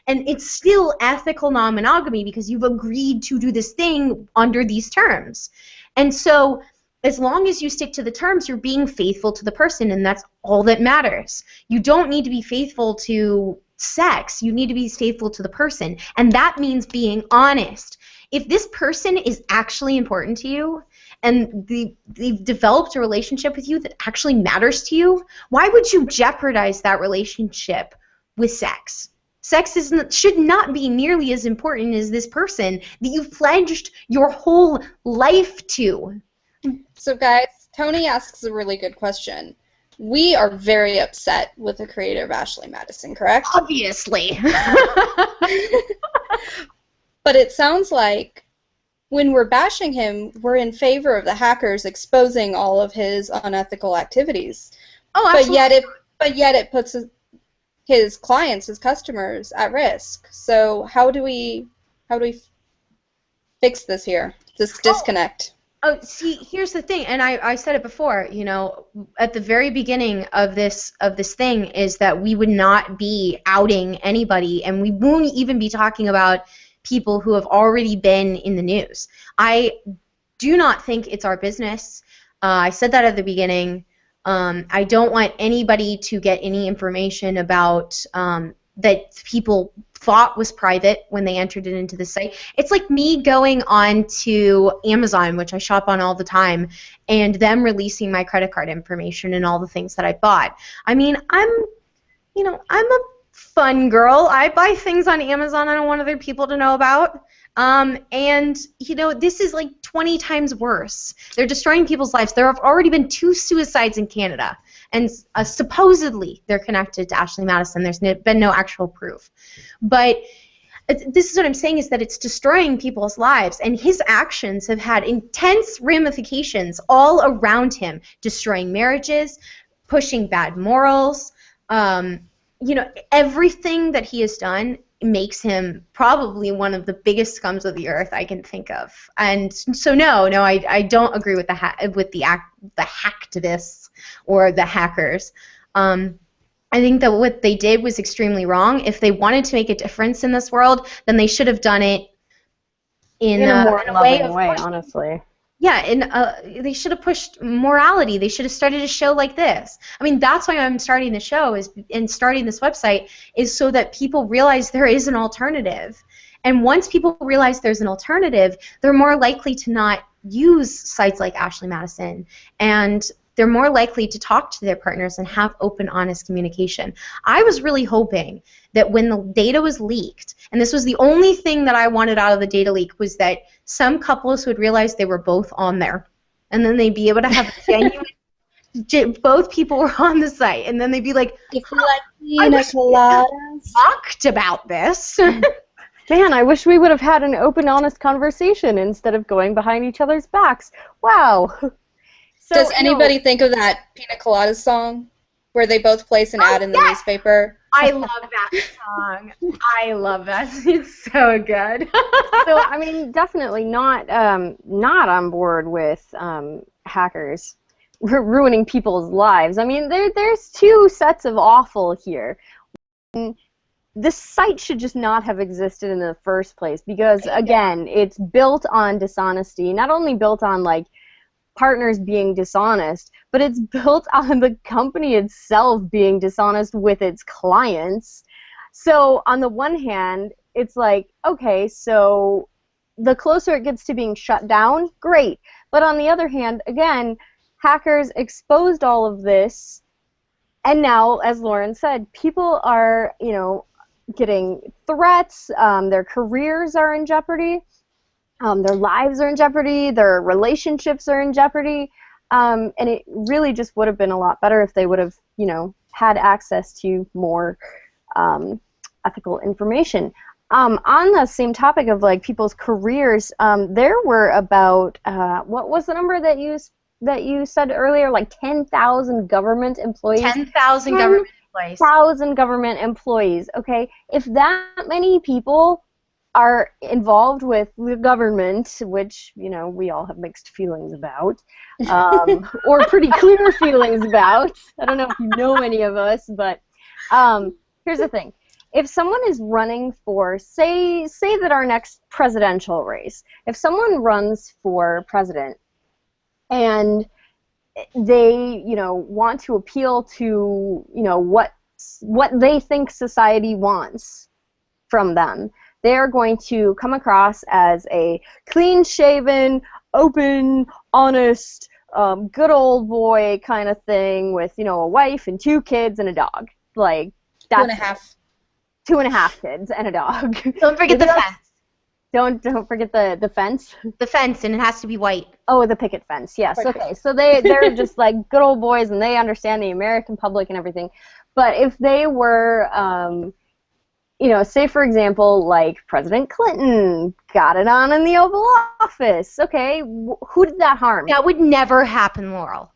Speaker 1: it's still ethical non-monogamy because you've agreed to do this thing under these terms. And so as long as you stick to the terms, you're being faithful to the person, and that's all that matters. You don't need to be faithful to sex. You need to be faithful to the person, and that means being honest. If this person is actually important to you, and they've developed a relationship with you that actually matters to you, why would you jeopardize that relationship with sex? Sex should not be nearly as important as this person that you've pledged your whole life to.
Speaker 2: So, guys, Tony asks a really good question. We are very upset with the creator of Ashley Madison, correct?
Speaker 1: Obviously.
Speaker 2: But it sounds like when we're bashing him, we're in favor of the hackers exposing all of his unethical activities.
Speaker 1: Oh, absolutely.
Speaker 2: But yet it puts his clients, his customers, at risk. So how do we fix this here? This disconnect.
Speaker 1: Oh, see, here's the thing, and I said it before. At the very beginning of this thing is that we would not be outing anybody, and we won't even be talking about people who have already been in the news. I do not think it's our business. I said that at the beginning. I don't want anybody to get any information about that people thought was private when they entered it into the site. It's like me going on to Amazon, which I shop on all the time, and them releasing my credit card information and all the things that I bought. I mean, I'm a fun girl. I buy things on Amazon I don't want other people to know about. And this is like 20 times worse. They're destroying people's lives. There have already been 2 suicides in Canada, and supposedly they're connected to Ashley Madison. There's been no actual proof. But this is what I'm saying, is that it's destroying people's lives, and his actions have had intense ramifications all around him, destroying marriages, pushing bad morals. Everything that he has done makes him probably one of the biggest scums of the earth I can think of. And so no, I don't agree with the hacktivists or the hackers. I think that what they did was extremely wrong. If they wanted to make a difference in this world, then they should have done it in
Speaker 3: a more loving way,
Speaker 1: pushing,
Speaker 3: honestly.
Speaker 1: Yeah, they should have pushed morality. They should have started a show like this. I mean, that's why I'm starting the show and starting this website, is so that people realize there is an alternative. And once people realize there's an alternative, they're more likely to not use sites like Ashley Madison, and they're more likely to talk to their partners and have open, honest communication. I was really hoping that when the data was leaked, and this was the only thing that I wanted out of the data leak, was that some couples would realize they were both on there, and then they'd be able to have genuine, both people were on the site, and then they'd be like, I wish we talked about this.
Speaker 3: Man, I wish we would have had an open, honest conversation instead of going behind each other's backs. Wow. So,
Speaker 2: does anybody think of that Pina Colada song where they both place an ad in the newspaper?
Speaker 1: I love that song. I love that. It's so good.
Speaker 3: So, I mean, definitely not on board with hackers ruining people's lives. I mean, there's two sets of awful here. This site should just not have existed in the first place because, again, it's built on dishonesty. Not only built on, like, partners being dishonest, but it's built on the company itself being dishonest with its clients. So on the one hand, it's like, okay, so the closer it gets to being shut down, great. But on the other hand, again, hackers exposed all of this, and now, as Lauren said, people are, getting threats, their careers are in jeopardy. Their lives are in jeopardy, their relationships are in jeopardy, and it really just would have been a lot better if they would have, had access to more ethical information. On the same topic of like people's careers, there were about what was the number that you said earlier? Like 10,000 government employees.
Speaker 1: 10,000 government employees.
Speaker 3: 10,000 government employees. Okay, if that many people are involved with the government, which, we all have mixed feelings about, or pretty clear feelings about. I don't know if you know any of us, but here's the thing. If someone is running for, say that our next presidential race, if someone runs for president and they, want to appeal to, what they think society wants from them, they're going to come across as a clean-shaven, open, honest, good old boy kind of thing with, a wife and 2 kids and a dog. Like, that's
Speaker 2: 2.5.
Speaker 3: 2.5 kids and a dog.
Speaker 1: Don't forget the fence.
Speaker 3: Don't forget the fence.
Speaker 1: The fence, and it has to be white.
Speaker 3: Oh, the picket fence. Yes. Okay. So they're just like good old boys, and they understand the American public and everything. But if they were, say for example, like President Clinton got it on in the Oval Office. Okay, who did that harm?
Speaker 1: That would never happen, Laurel.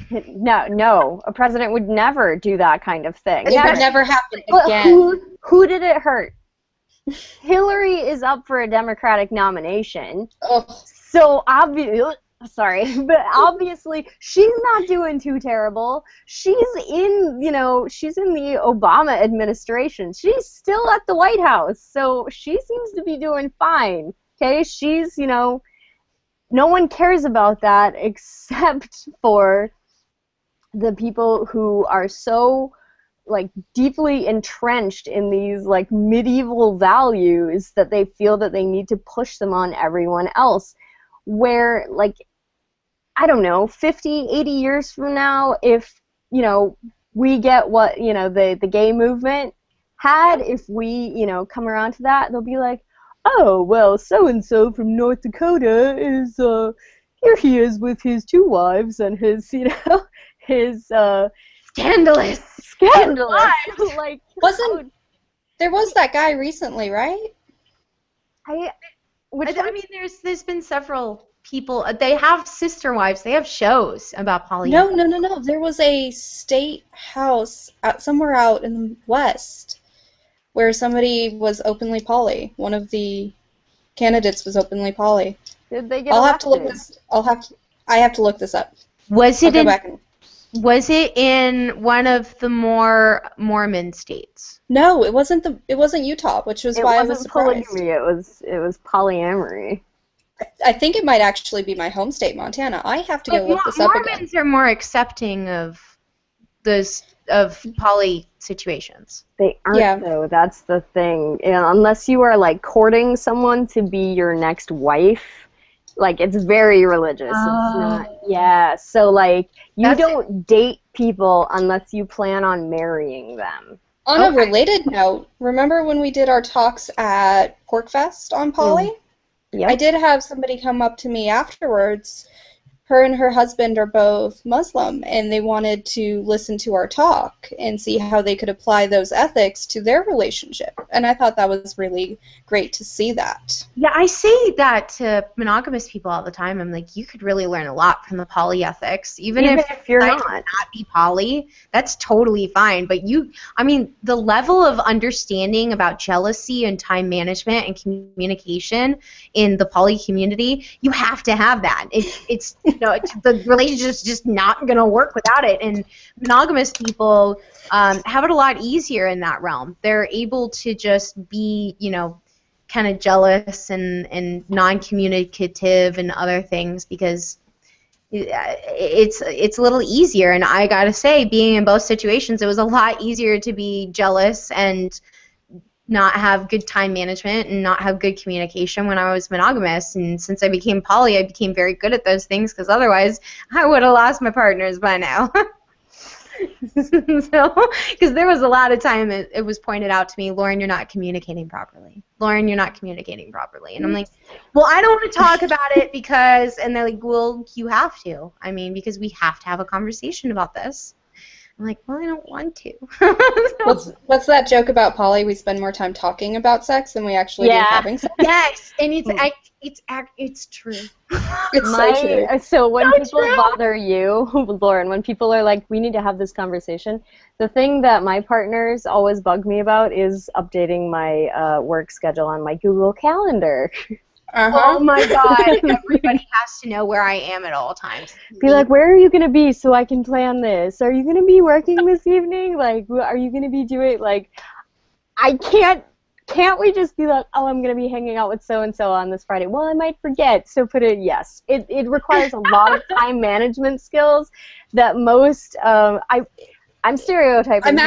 Speaker 3: No, a president would never do that kind of thing.
Speaker 2: It would never happen again.
Speaker 3: Who did it hurt? Hillary is up for a Democratic nomination.
Speaker 2: Oh.
Speaker 3: So obviously, she's not doing too terrible. She's in the Obama administration. She's still at the White House, so she seems to be doing fine. Okay, she's, no one cares about that except for the people who are so like deeply entrenched in these like medieval values that they feel that they need to push them on everyone else. Where, like, I don't know, 50, 80 years from now, if, we get what, the gay movement had, if we, come around to that, they'll be like, oh, well, so-and-so from North Dakota is, here he is with his 2 wives and his, is
Speaker 1: Scandalous.
Speaker 3: scandalous. Like,
Speaker 2: there was that guy recently, right?
Speaker 3: Which
Speaker 1: I mean, there's been several people. They have sister wives. They have shows about polyamory.
Speaker 2: No. There was a state house somewhere out in the West where somebody was openly poly. One of the candidates was openly poly.
Speaker 3: Did they get
Speaker 2: I'll
Speaker 3: elected?
Speaker 2: have to look this. I have to look this up.
Speaker 1: Was
Speaker 2: I'll
Speaker 1: it
Speaker 2: go
Speaker 1: in?
Speaker 2: back and.
Speaker 1: Was it in one of the more Mormon states?
Speaker 2: No, it wasn't Utah, which was why I was surprised.
Speaker 3: Polygamy. It was polyamory.
Speaker 2: I think it might actually be my home state, Montana. I have to go look this up again.
Speaker 1: Mormons are more accepting of poly situations.
Speaker 3: They aren't, though. That's the thing. And unless you are like courting someone to be your next wife, like it's very religious. It's not. Yeah. So like you don't date people unless you plan on marrying them.
Speaker 2: On a related note, remember when we did our talks at PorkFest on poly?
Speaker 3: Yep.
Speaker 2: I did have somebody come up to me afterwards. Her and her husband are both Muslim, and they wanted to listen to our talk and see how they could apply those ethics to their relationship. And I thought that was really great to see that.
Speaker 1: Yeah, I say that to monogamous people all the time. I'm like, you could really learn a lot from the poly ethics. Even if
Speaker 3: you're
Speaker 1: not be poly, that's totally fine. But the level of understanding about jealousy and time management and communication in the poly community, you have to have that. It's the relationship's just not going to work without it. And monogamous people have it a lot easier in that realm. They're able to just be, kind of jealous and non-communicative and other things because it's a little easier. And I got to say, being in both situations, it was a lot easier to be jealous and not have good time management and not have good communication when I was monogamous. And since I became poly, I became very good at those things because otherwise I would have lost my partners by now. Because there was a lot of time it was pointed out to me, Lauren, you're not communicating properly. Lauren, you're not communicating properly. And I'm like, well, I don't want to talk about it because, and they're like, well, you have to. I mean, because we have to have a conversation about this. I'm like, well, I don't want to.
Speaker 2: What's that joke about poly? We spend more time talking about sex than we actually do having sex.
Speaker 1: Yes, and it's true.
Speaker 2: It's so true.
Speaker 3: So when people bother you, Lauren, when people are like, we need to have this conversation, the thing that my partners always bug me about is updating my work schedule on my Google Calendar.
Speaker 1: Oh my God! Everybody has to know where I am at all times.
Speaker 3: Be like, where are you gonna be so I can plan this? Are you gonna be working this evening? Like, are you gonna be doing like? I can't. Can't we just be like, oh, I'm gonna be hanging out with so and so on this Friday? Well, I might forget, so put it yes. It requires a lot of time management skills that most I'm stereotyping.
Speaker 2: I'm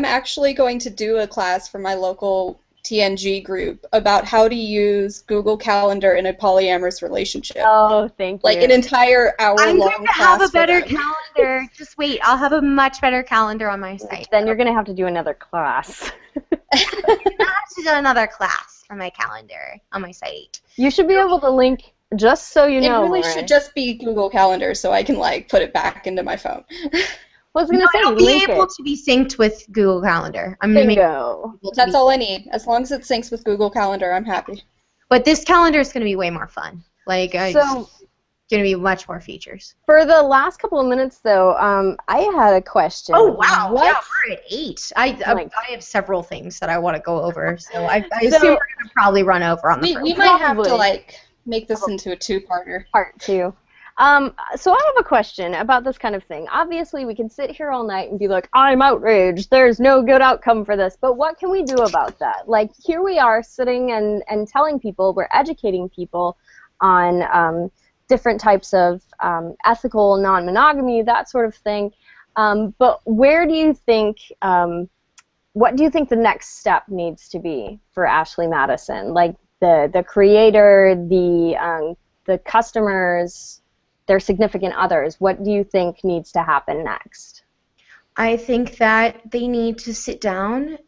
Speaker 2: actually going to do a class for my local TNG group about how to use Google Calendar in a polyamorous relationship.
Speaker 3: Oh, thank you.
Speaker 2: Like an entire hour-long class.
Speaker 1: I'm going to have a better calendar. Just wait, I'll have a much better calendar on my site.
Speaker 3: Then you're going to have to do another class.
Speaker 1: I have to do another class for my calendar on my site.
Speaker 3: You should be able to link, just so you know.
Speaker 2: It really should just be Google Calendar so I can like put it back into my phone.
Speaker 3: I was going to say,
Speaker 1: I'll be able to be synced with Google Calendar. I'm going to make
Speaker 2: That's all I need. As long as it syncs with Google Calendar, I'm happy.
Speaker 1: But this calendar is going to be way more fun. Like, it's going to be much more features.
Speaker 3: For the last couple of minutes, though, I had a question.
Speaker 1: Oh, wow. Yeah, we're at 8. I have several things that I want to go over, so I assume we're going to probably run over on the first.
Speaker 2: We might have to, like, make this into a two-parter.
Speaker 3: Part 2. So I have a question about this kind of thing. Obviously, we can sit here all night and be like, I'm outraged. There's no good outcome for this. But what can we do about that? Like, here we are sitting and telling people, we're educating people on different types of ethical non-monogamy, that sort of thing. But where do you think, what do you think the next step needs to be for Ashley Madison? Like, the creator, the customers, their significant others, what do you think needs to happen next?
Speaker 1: I think that they need to sit down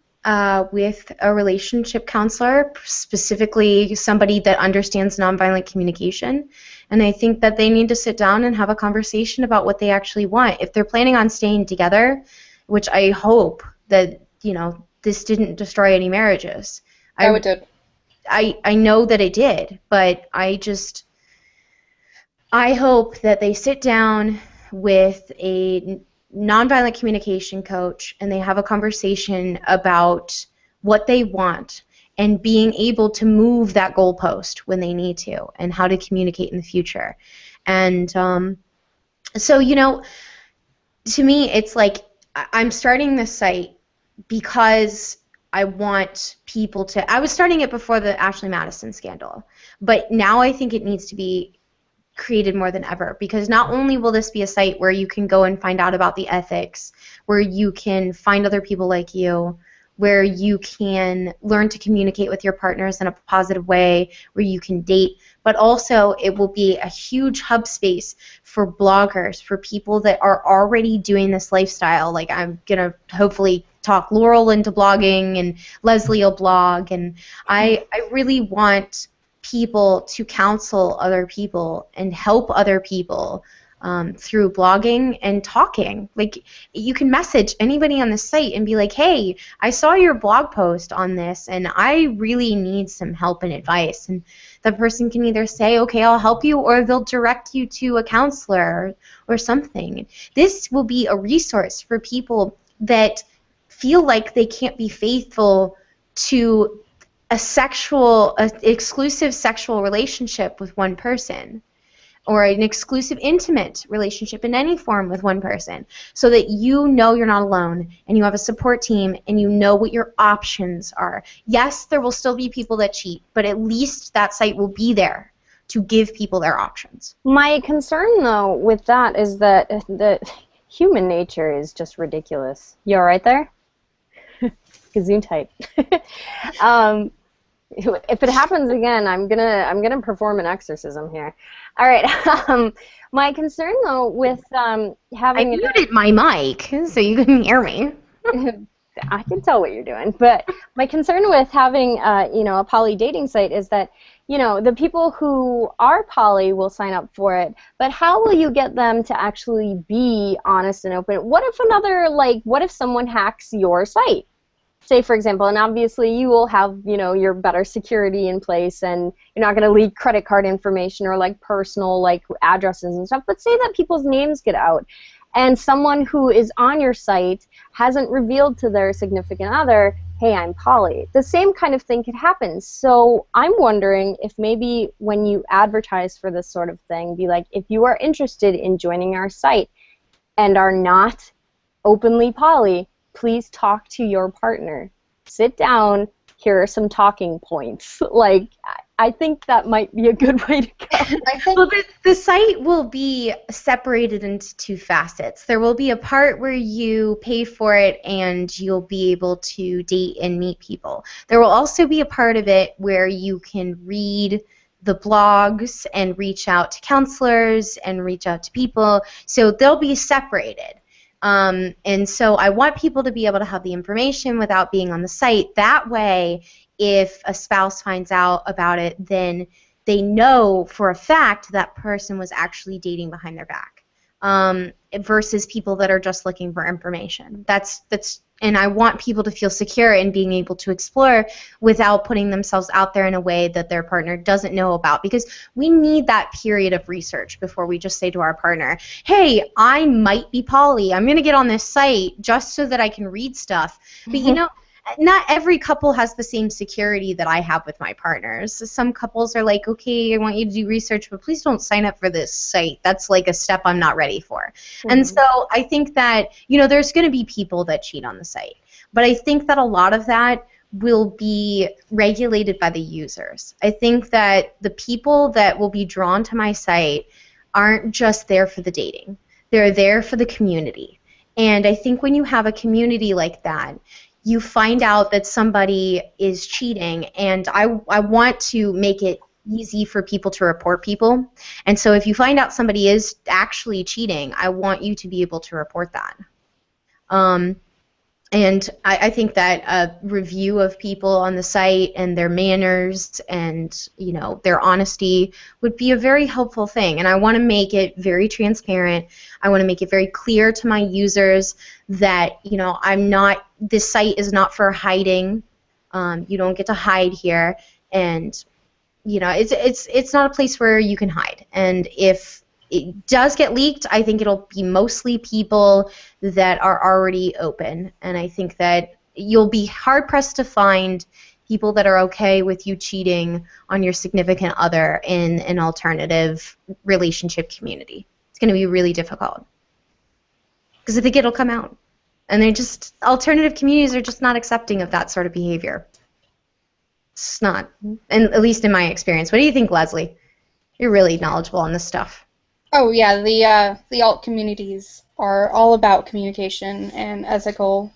Speaker 1: with a relationship counselor, specifically somebody that understands nonviolent communication. And I think that they need to sit down and have a conversation about what they actually want. If they're planning on staying together, which I hope that, this didn't destroy any marriages.
Speaker 2: Oh, it did.
Speaker 1: I know that it did, but I hope that they sit down with a nonviolent communication coach and they have a conversation about what they want and being able to move that goalpost when they need to and how to communicate in the future. And so, to me, it's like I'm starting this site because I want people to. I was starting it before the Ashley Madison scandal, but now I think it needs to be created more than ever, because not only will this be a site where you can go and find out about the ethics, where you can find other people like you, where you can learn to communicate with your partners in a positive way, where you can date, but also it will be a huge hub space for bloggers, for people that are already doing this lifestyle. Like, I'm going to hopefully talk Laurel into blogging, and Leslie will blog, and I really want people to counsel other people and help other people through blogging and talking. Like, you can message anybody on the site and be like, hey, I saw your blog post on this and I really need some help and advice. And the person can either say, okay, I'll help you, or they'll direct you to a counselor or something. This will be a resource for people that feel like they can't be faithful to an exclusive sexual relationship with one person, or an exclusive intimate relationship in any form with one person, so that you know you're not alone and you have a support team and you know what your options are. Yes, there will still be people that cheat, but at least that site will be there to give people their options. My concern, though, with that is that the human nature is just ridiculous. You all right there? Gesundheit. If it happens again, I'm gonna perform an exorcism here. All right. My concern, though, with having I muted my mic so you couldn't hear me. I can tell what you're doing, but my concern with having a poly dating site is that the people who are poly will sign up for it, but how will you get them to actually be honest and open? What if someone hacks your site? Say, for example, and obviously you will have, your better security in place, and you're not going to leak credit card information or personal addresses and stuff, but say that people's names get out and someone who is on your site hasn't revealed to their significant other, hey, I'm poly. The same kind of thing could happen. So I'm wondering if maybe when you advertise for this sort of thing, be like, if you are interested in joining our site and are not openly poly, please talk to your partner. Sit down. Here are some talking points. I think that might be a good way to go. Well, the site will be separated into two facets. There will be a part where you pay for it and you'll be able to date and meet people. There will also be a part of it where you can read the blogs and reach out to counselors and reach out to people. So they'll be separated. And so I want people to be able to have the information without being on the site. That way, if a spouse finds out about it, then they know for a fact that person was actually dating behind their back, versus people that are just looking for information. And I want people to feel secure in being able to explore without putting themselves out there in a way that their partner doesn't know about, because we need that period of research before we just say to our partner, hey, I might be poly. I'm going to get on this site just so that I can read stuff. But not every couple has the same security that I have with my partners. Some couples are like, okay, I want you to do research, but please don't sign up for this site. That's like a step I'm not ready for. Mm-hmm. And so I think that, there's going to be people that cheat on the site. But I think that a lot of that will be regulated by the users. I think that the people that will be drawn to my site aren't just there for the dating. They're there for the community. And I think when you have a community like that, you find out that somebody is cheating, and I want to make it easy for people to report people. And so if you find out somebody is actually cheating, I want you to be able to report that. And I think that a review of people on the site and their manners and, you know, their honesty would be a very helpful thing. And I want to make it very transparent. I want to make it very clear to my users that, you know, this site is not for hiding. You don't get to hide here. And, you know, it's not a place where you can hide. And if it does get leaked, I think it'll be mostly people that are already open. And I think that you'll be hard-pressed to find people that are okay with you cheating on your significant other in an alternative relationship community. It's going to be really difficult. Because I think it'll come out. And alternative communities are just not accepting of that sort of behavior. It's not, and at least in my experience. What do you think, Leslie? You're really knowledgeable on this stuff.
Speaker 2: Oh yeah, the alt communities are all about communication and ethical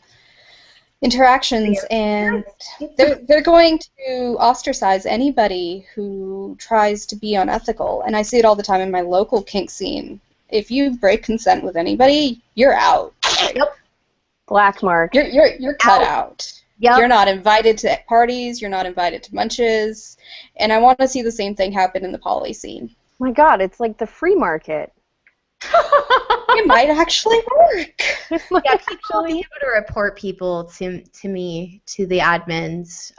Speaker 2: interactions, and they're going to ostracize anybody who tries to be unethical. And I see it all the time in my local kink scene. If you break consent with anybody, you're out.
Speaker 1: Yep.
Speaker 3: Black mark.
Speaker 2: You're cut out.
Speaker 1: Yep.
Speaker 2: You're not invited to parties. You're not invited to munches. And I want to see the same thing happen in the poly scene.
Speaker 3: My God, it's like the free market.
Speaker 2: It might actually work.
Speaker 1: Yeah, people will be able to report people to me, to the admins.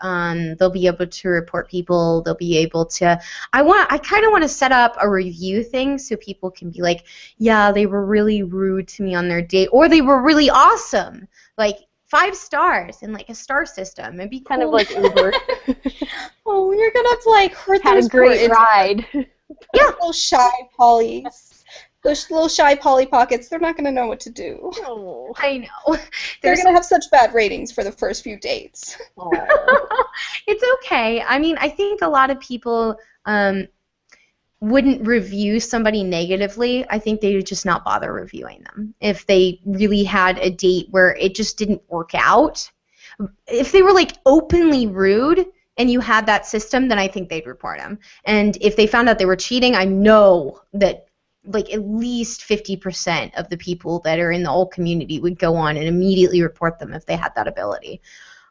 Speaker 1: They'll be able to report people. They'll be able to. I kind of want to set up a review thing so people can be like, yeah, they were really rude to me on their date, or they were really awesome, like 5 stars in like a star system. It'd be cool.
Speaker 3: Kind of like Uber.
Speaker 2: Oh, you're gonna like hurt
Speaker 3: Had
Speaker 2: those
Speaker 3: a great ride.
Speaker 2: Yeah, those shy polys. Those little shy Polly Pockets, they're not going to know what to do.
Speaker 3: Oh.
Speaker 1: I know.
Speaker 2: They're going to have such bad ratings for the first few dates.
Speaker 1: It's okay. I mean, I think a lot of people wouldn't review somebody negatively. I think they would just not bother reviewing them if they really had a date where it just didn't work out. If they were like openly rude and you had that system, then I think they'd report them. And if they found out they were cheating, I know that like at least 50% of the people that are in the whole community would go on and immediately report them if they had that ability.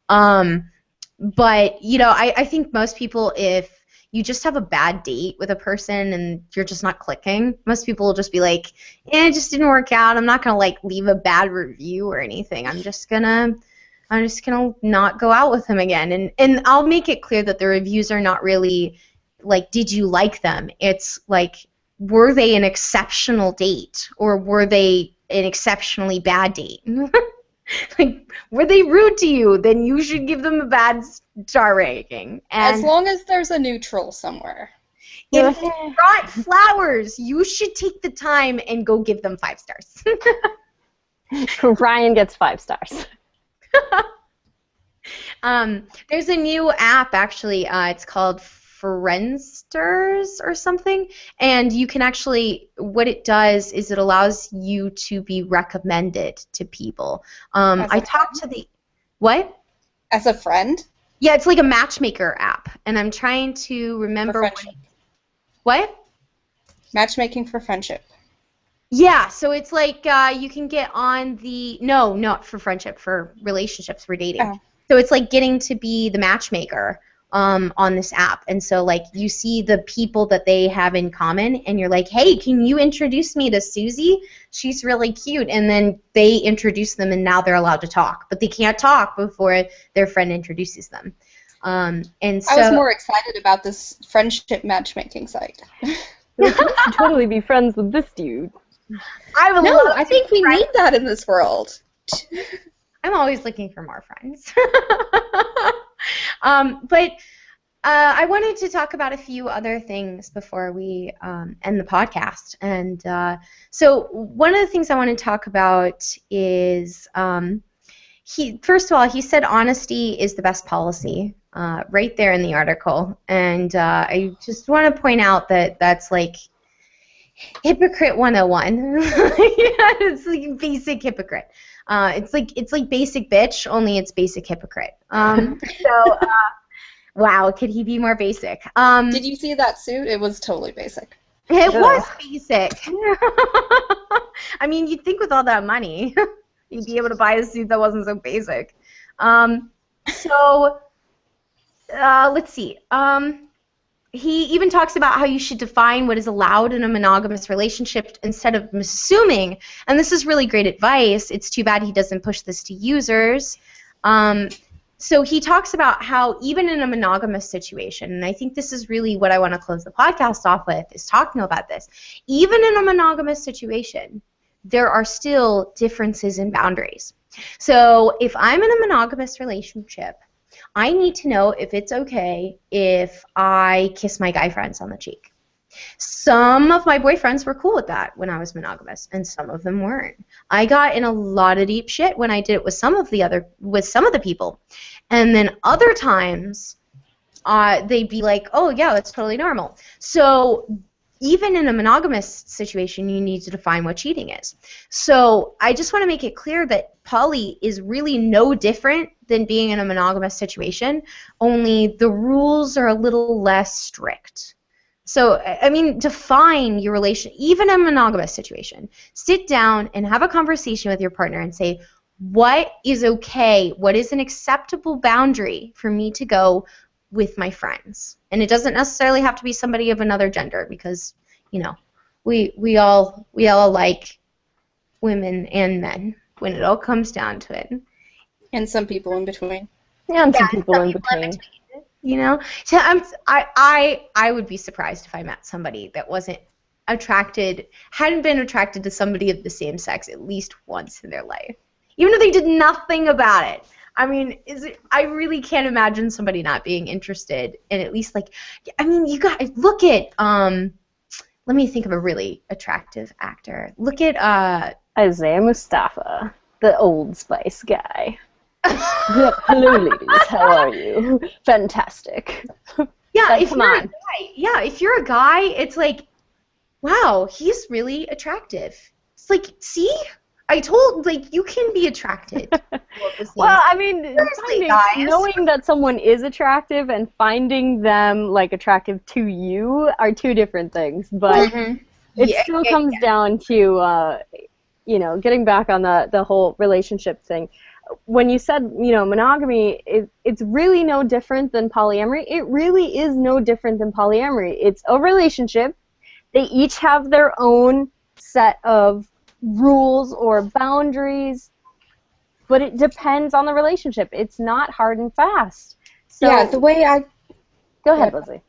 Speaker 1: But, you know, I think most people, if you just have a bad date with a person and you're just not clicking, most people will just be like, it just didn't work out. I'm not going to like leave a bad review or anything. I'm just gonna not go out with him again. And I'll make it clear that the reviews are not really like, did you like them? It's like, were they an exceptional date or were they an exceptionally bad date? Like, were they rude to you? Then you should give them a bad star ranking. And
Speaker 2: as long as there's a neutral somewhere.
Speaker 1: if they brought flowers, you should take the time and go give them 5 stars.
Speaker 3: Ryan gets 5 stars.
Speaker 1: There's a new app, actually. It's called Friendsters or something, and you can actually, what it does is it allows you to be recommended to people. I talked to the, what?
Speaker 2: As a friend?
Speaker 1: Yeah, it's like a matchmaker app, and I'm trying to remember what?
Speaker 2: Matchmaking for friendship.
Speaker 1: Yeah, so it's like you can get on the, no, not for friendship, for relationships, for dating.
Speaker 2: Oh.
Speaker 1: So it's like getting to be the matchmaker on this app. And so, like, you see the people that they have in common, and you're like, hey, can you introduce me to Susie? She's really cute. And then they introduce them, and now they're allowed to talk. But they can't talk before their friend introduces them. And so
Speaker 2: I was more excited about this friendship matchmaking site.
Speaker 3: You should totally be friends with this dude.
Speaker 2: I think we need that in this world.
Speaker 1: I'm always looking for more friends. But I wanted to talk about a few other things before we end the podcast. And so one of the things I want to talk about is, first of all, he said honesty is the best policy, right there in the article. And I just want to point out that that's like hypocrite 101. Yeah, it's like basic hypocrite. It's like basic bitch, only it's basic hypocrite. Wow, could he be more basic?
Speaker 2: Did you see that suit? It was totally basic.
Speaker 1: It was basic. I mean, you'd think with all that money, he'd be able to buy a suit that wasn't so basic. So let's see. He even talks about how you should define what is allowed in a monogamous relationship instead of assuming, and this is really great advice. It's too bad he doesn't push this to users. So he talks about how even in a monogamous situation, and I think this is really what I want to close the podcast off with, is talking about this. Even in a monogamous situation, there are still differences in boundaries. So if I'm in a monogamous relationship, I need to know if it's okay if I kiss my guy friends on the cheek. Some of my boyfriends were cool with that when I was monogamous, and some of them weren't. I got in a lot of deep shit when I did it with some of the people, and then other times they'd be like, "Oh yeah, that's totally normal." So even in a monogamous situation, you need to define what cheating is. So I just want to make it clear that poly is really no different than being in a monogamous situation, only the rules are a little less strict. So, I mean, define your relation, even in a monogamous situation. Sit down and have a conversation with your partner and say, what is okay? What is an acceptable boundary for me to go with my friends? And it doesn't necessarily have to be somebody of another gender, because, you know, we all like women and men when it all comes down to it.
Speaker 2: And some people in between.
Speaker 3: Yeah, and some people in between.
Speaker 1: You know, so I would be surprised if I met somebody that hadn't been attracted to somebody of the same sex at least once in their life, even if they did nothing about it. I mean, I really can't imagine somebody not being interested in at least, like, I mean, you guys look at let me think of a really attractive actor. Look at
Speaker 3: Isaiah Mustafa, the Old Spice guy. Hello, ladies. How are you? Fantastic.
Speaker 1: Yeah,
Speaker 3: Come on.
Speaker 1: If you're a guy, it's like, wow, he's really attractive. It's like, see, I told, like, you can be attracted.
Speaker 3: Well, I mean, knowing that someone is attractive and finding them, like, attractive to you are two different things. But it still comes down to, you know, getting back on the whole relationship thing. When you said, you know, monogamy, it's really no different than polyamory. It really is no different than polyamory. It's a relationship. They each have their own set of rules or boundaries, but it depends on the relationship. It's not hard and fast. So,
Speaker 2: Yeah,
Speaker 3: go ahead, Leslie.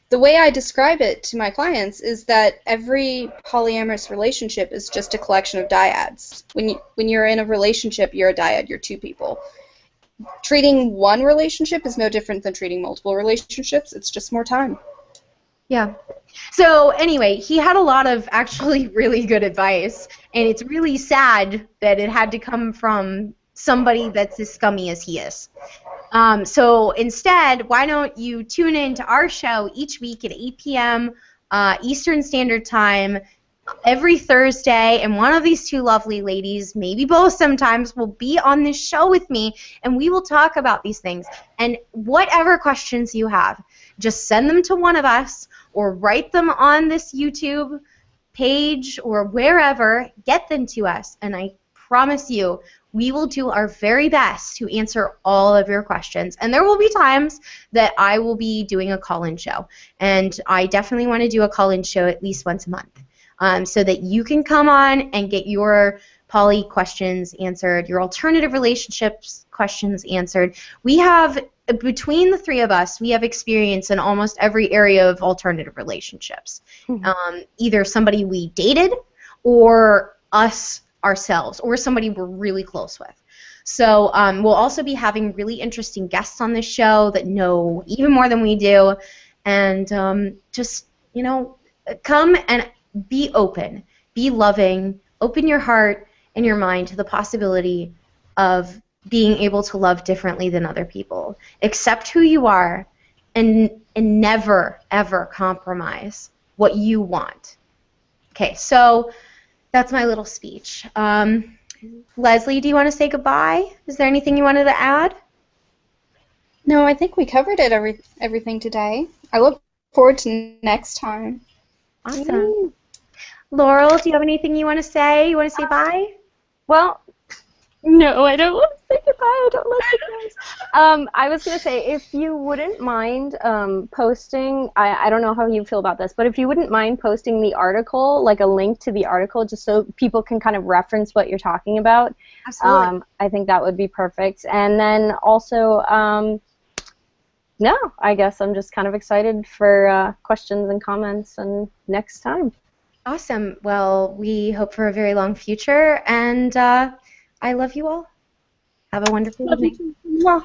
Speaker 2: The way I describe it to my clients is that every polyamorous relationship is just a collection of dyads. When you're in a relationship, you're a dyad, you're two people. Treating one relationship is no different than treating multiple relationships. It's just more time.
Speaker 1: Yeah. So anyway, he had a lot of actually really good advice, and it's really sad that it had to come from somebody that's as scummy as he is. So instead, why don't you tune in to our show each week at 8 p.m. Eastern Standard Time every Thursday, and one of these two lovely ladies, maybe both sometimes, will be on this show with me, and we will talk about these things. And whatever questions you have, just send them to one of us or write them on this YouTube page or wherever. Get them to us, and I promise you, we will do our very best to answer all of your questions. And there will be times that I will be doing a call-in show. And I definitely want to do a call-in show at least once a month, so that you can come on and get your poly questions answered, your alternative relationships questions answered. We have, between the three of us, we have experience in almost every area of alternative relationships. Either somebody we dated or us ourselves, or somebody we're really close with. So we'll also be having really interesting guests on this show that know even more than we do, and just, you know, come and be open, be loving, open your heart and your mind to the possibility of being able to love differently than other people. Accept who you are, and never, ever compromise what you want. Okay, so that's my little speech. Leslie, do you want to say goodbye? Is there anything you wanted to add?
Speaker 2: No, I think we covered everything today. I look forward to next time.
Speaker 1: Awesome. Laurel, do you have anything you want to say? You want to say bye?
Speaker 3: Well, No, I don't want to say goodbye. I don't like goodbyes. I was gonna say, if you wouldn't mind posting, I don't know how you feel about this, but if you wouldn't mind posting the article, like a link to the article, just so people can kind of reference what you're talking about,
Speaker 1: Absolutely.
Speaker 3: I think that would be perfect. And then also, no, I guess I'm just kind of excited for questions and comments and next time.
Speaker 1: Awesome. Well, we hope for a very long future, and I love you all. Have a wonderful
Speaker 3: Love you
Speaker 1: evening.
Speaker 3: too. Mwah.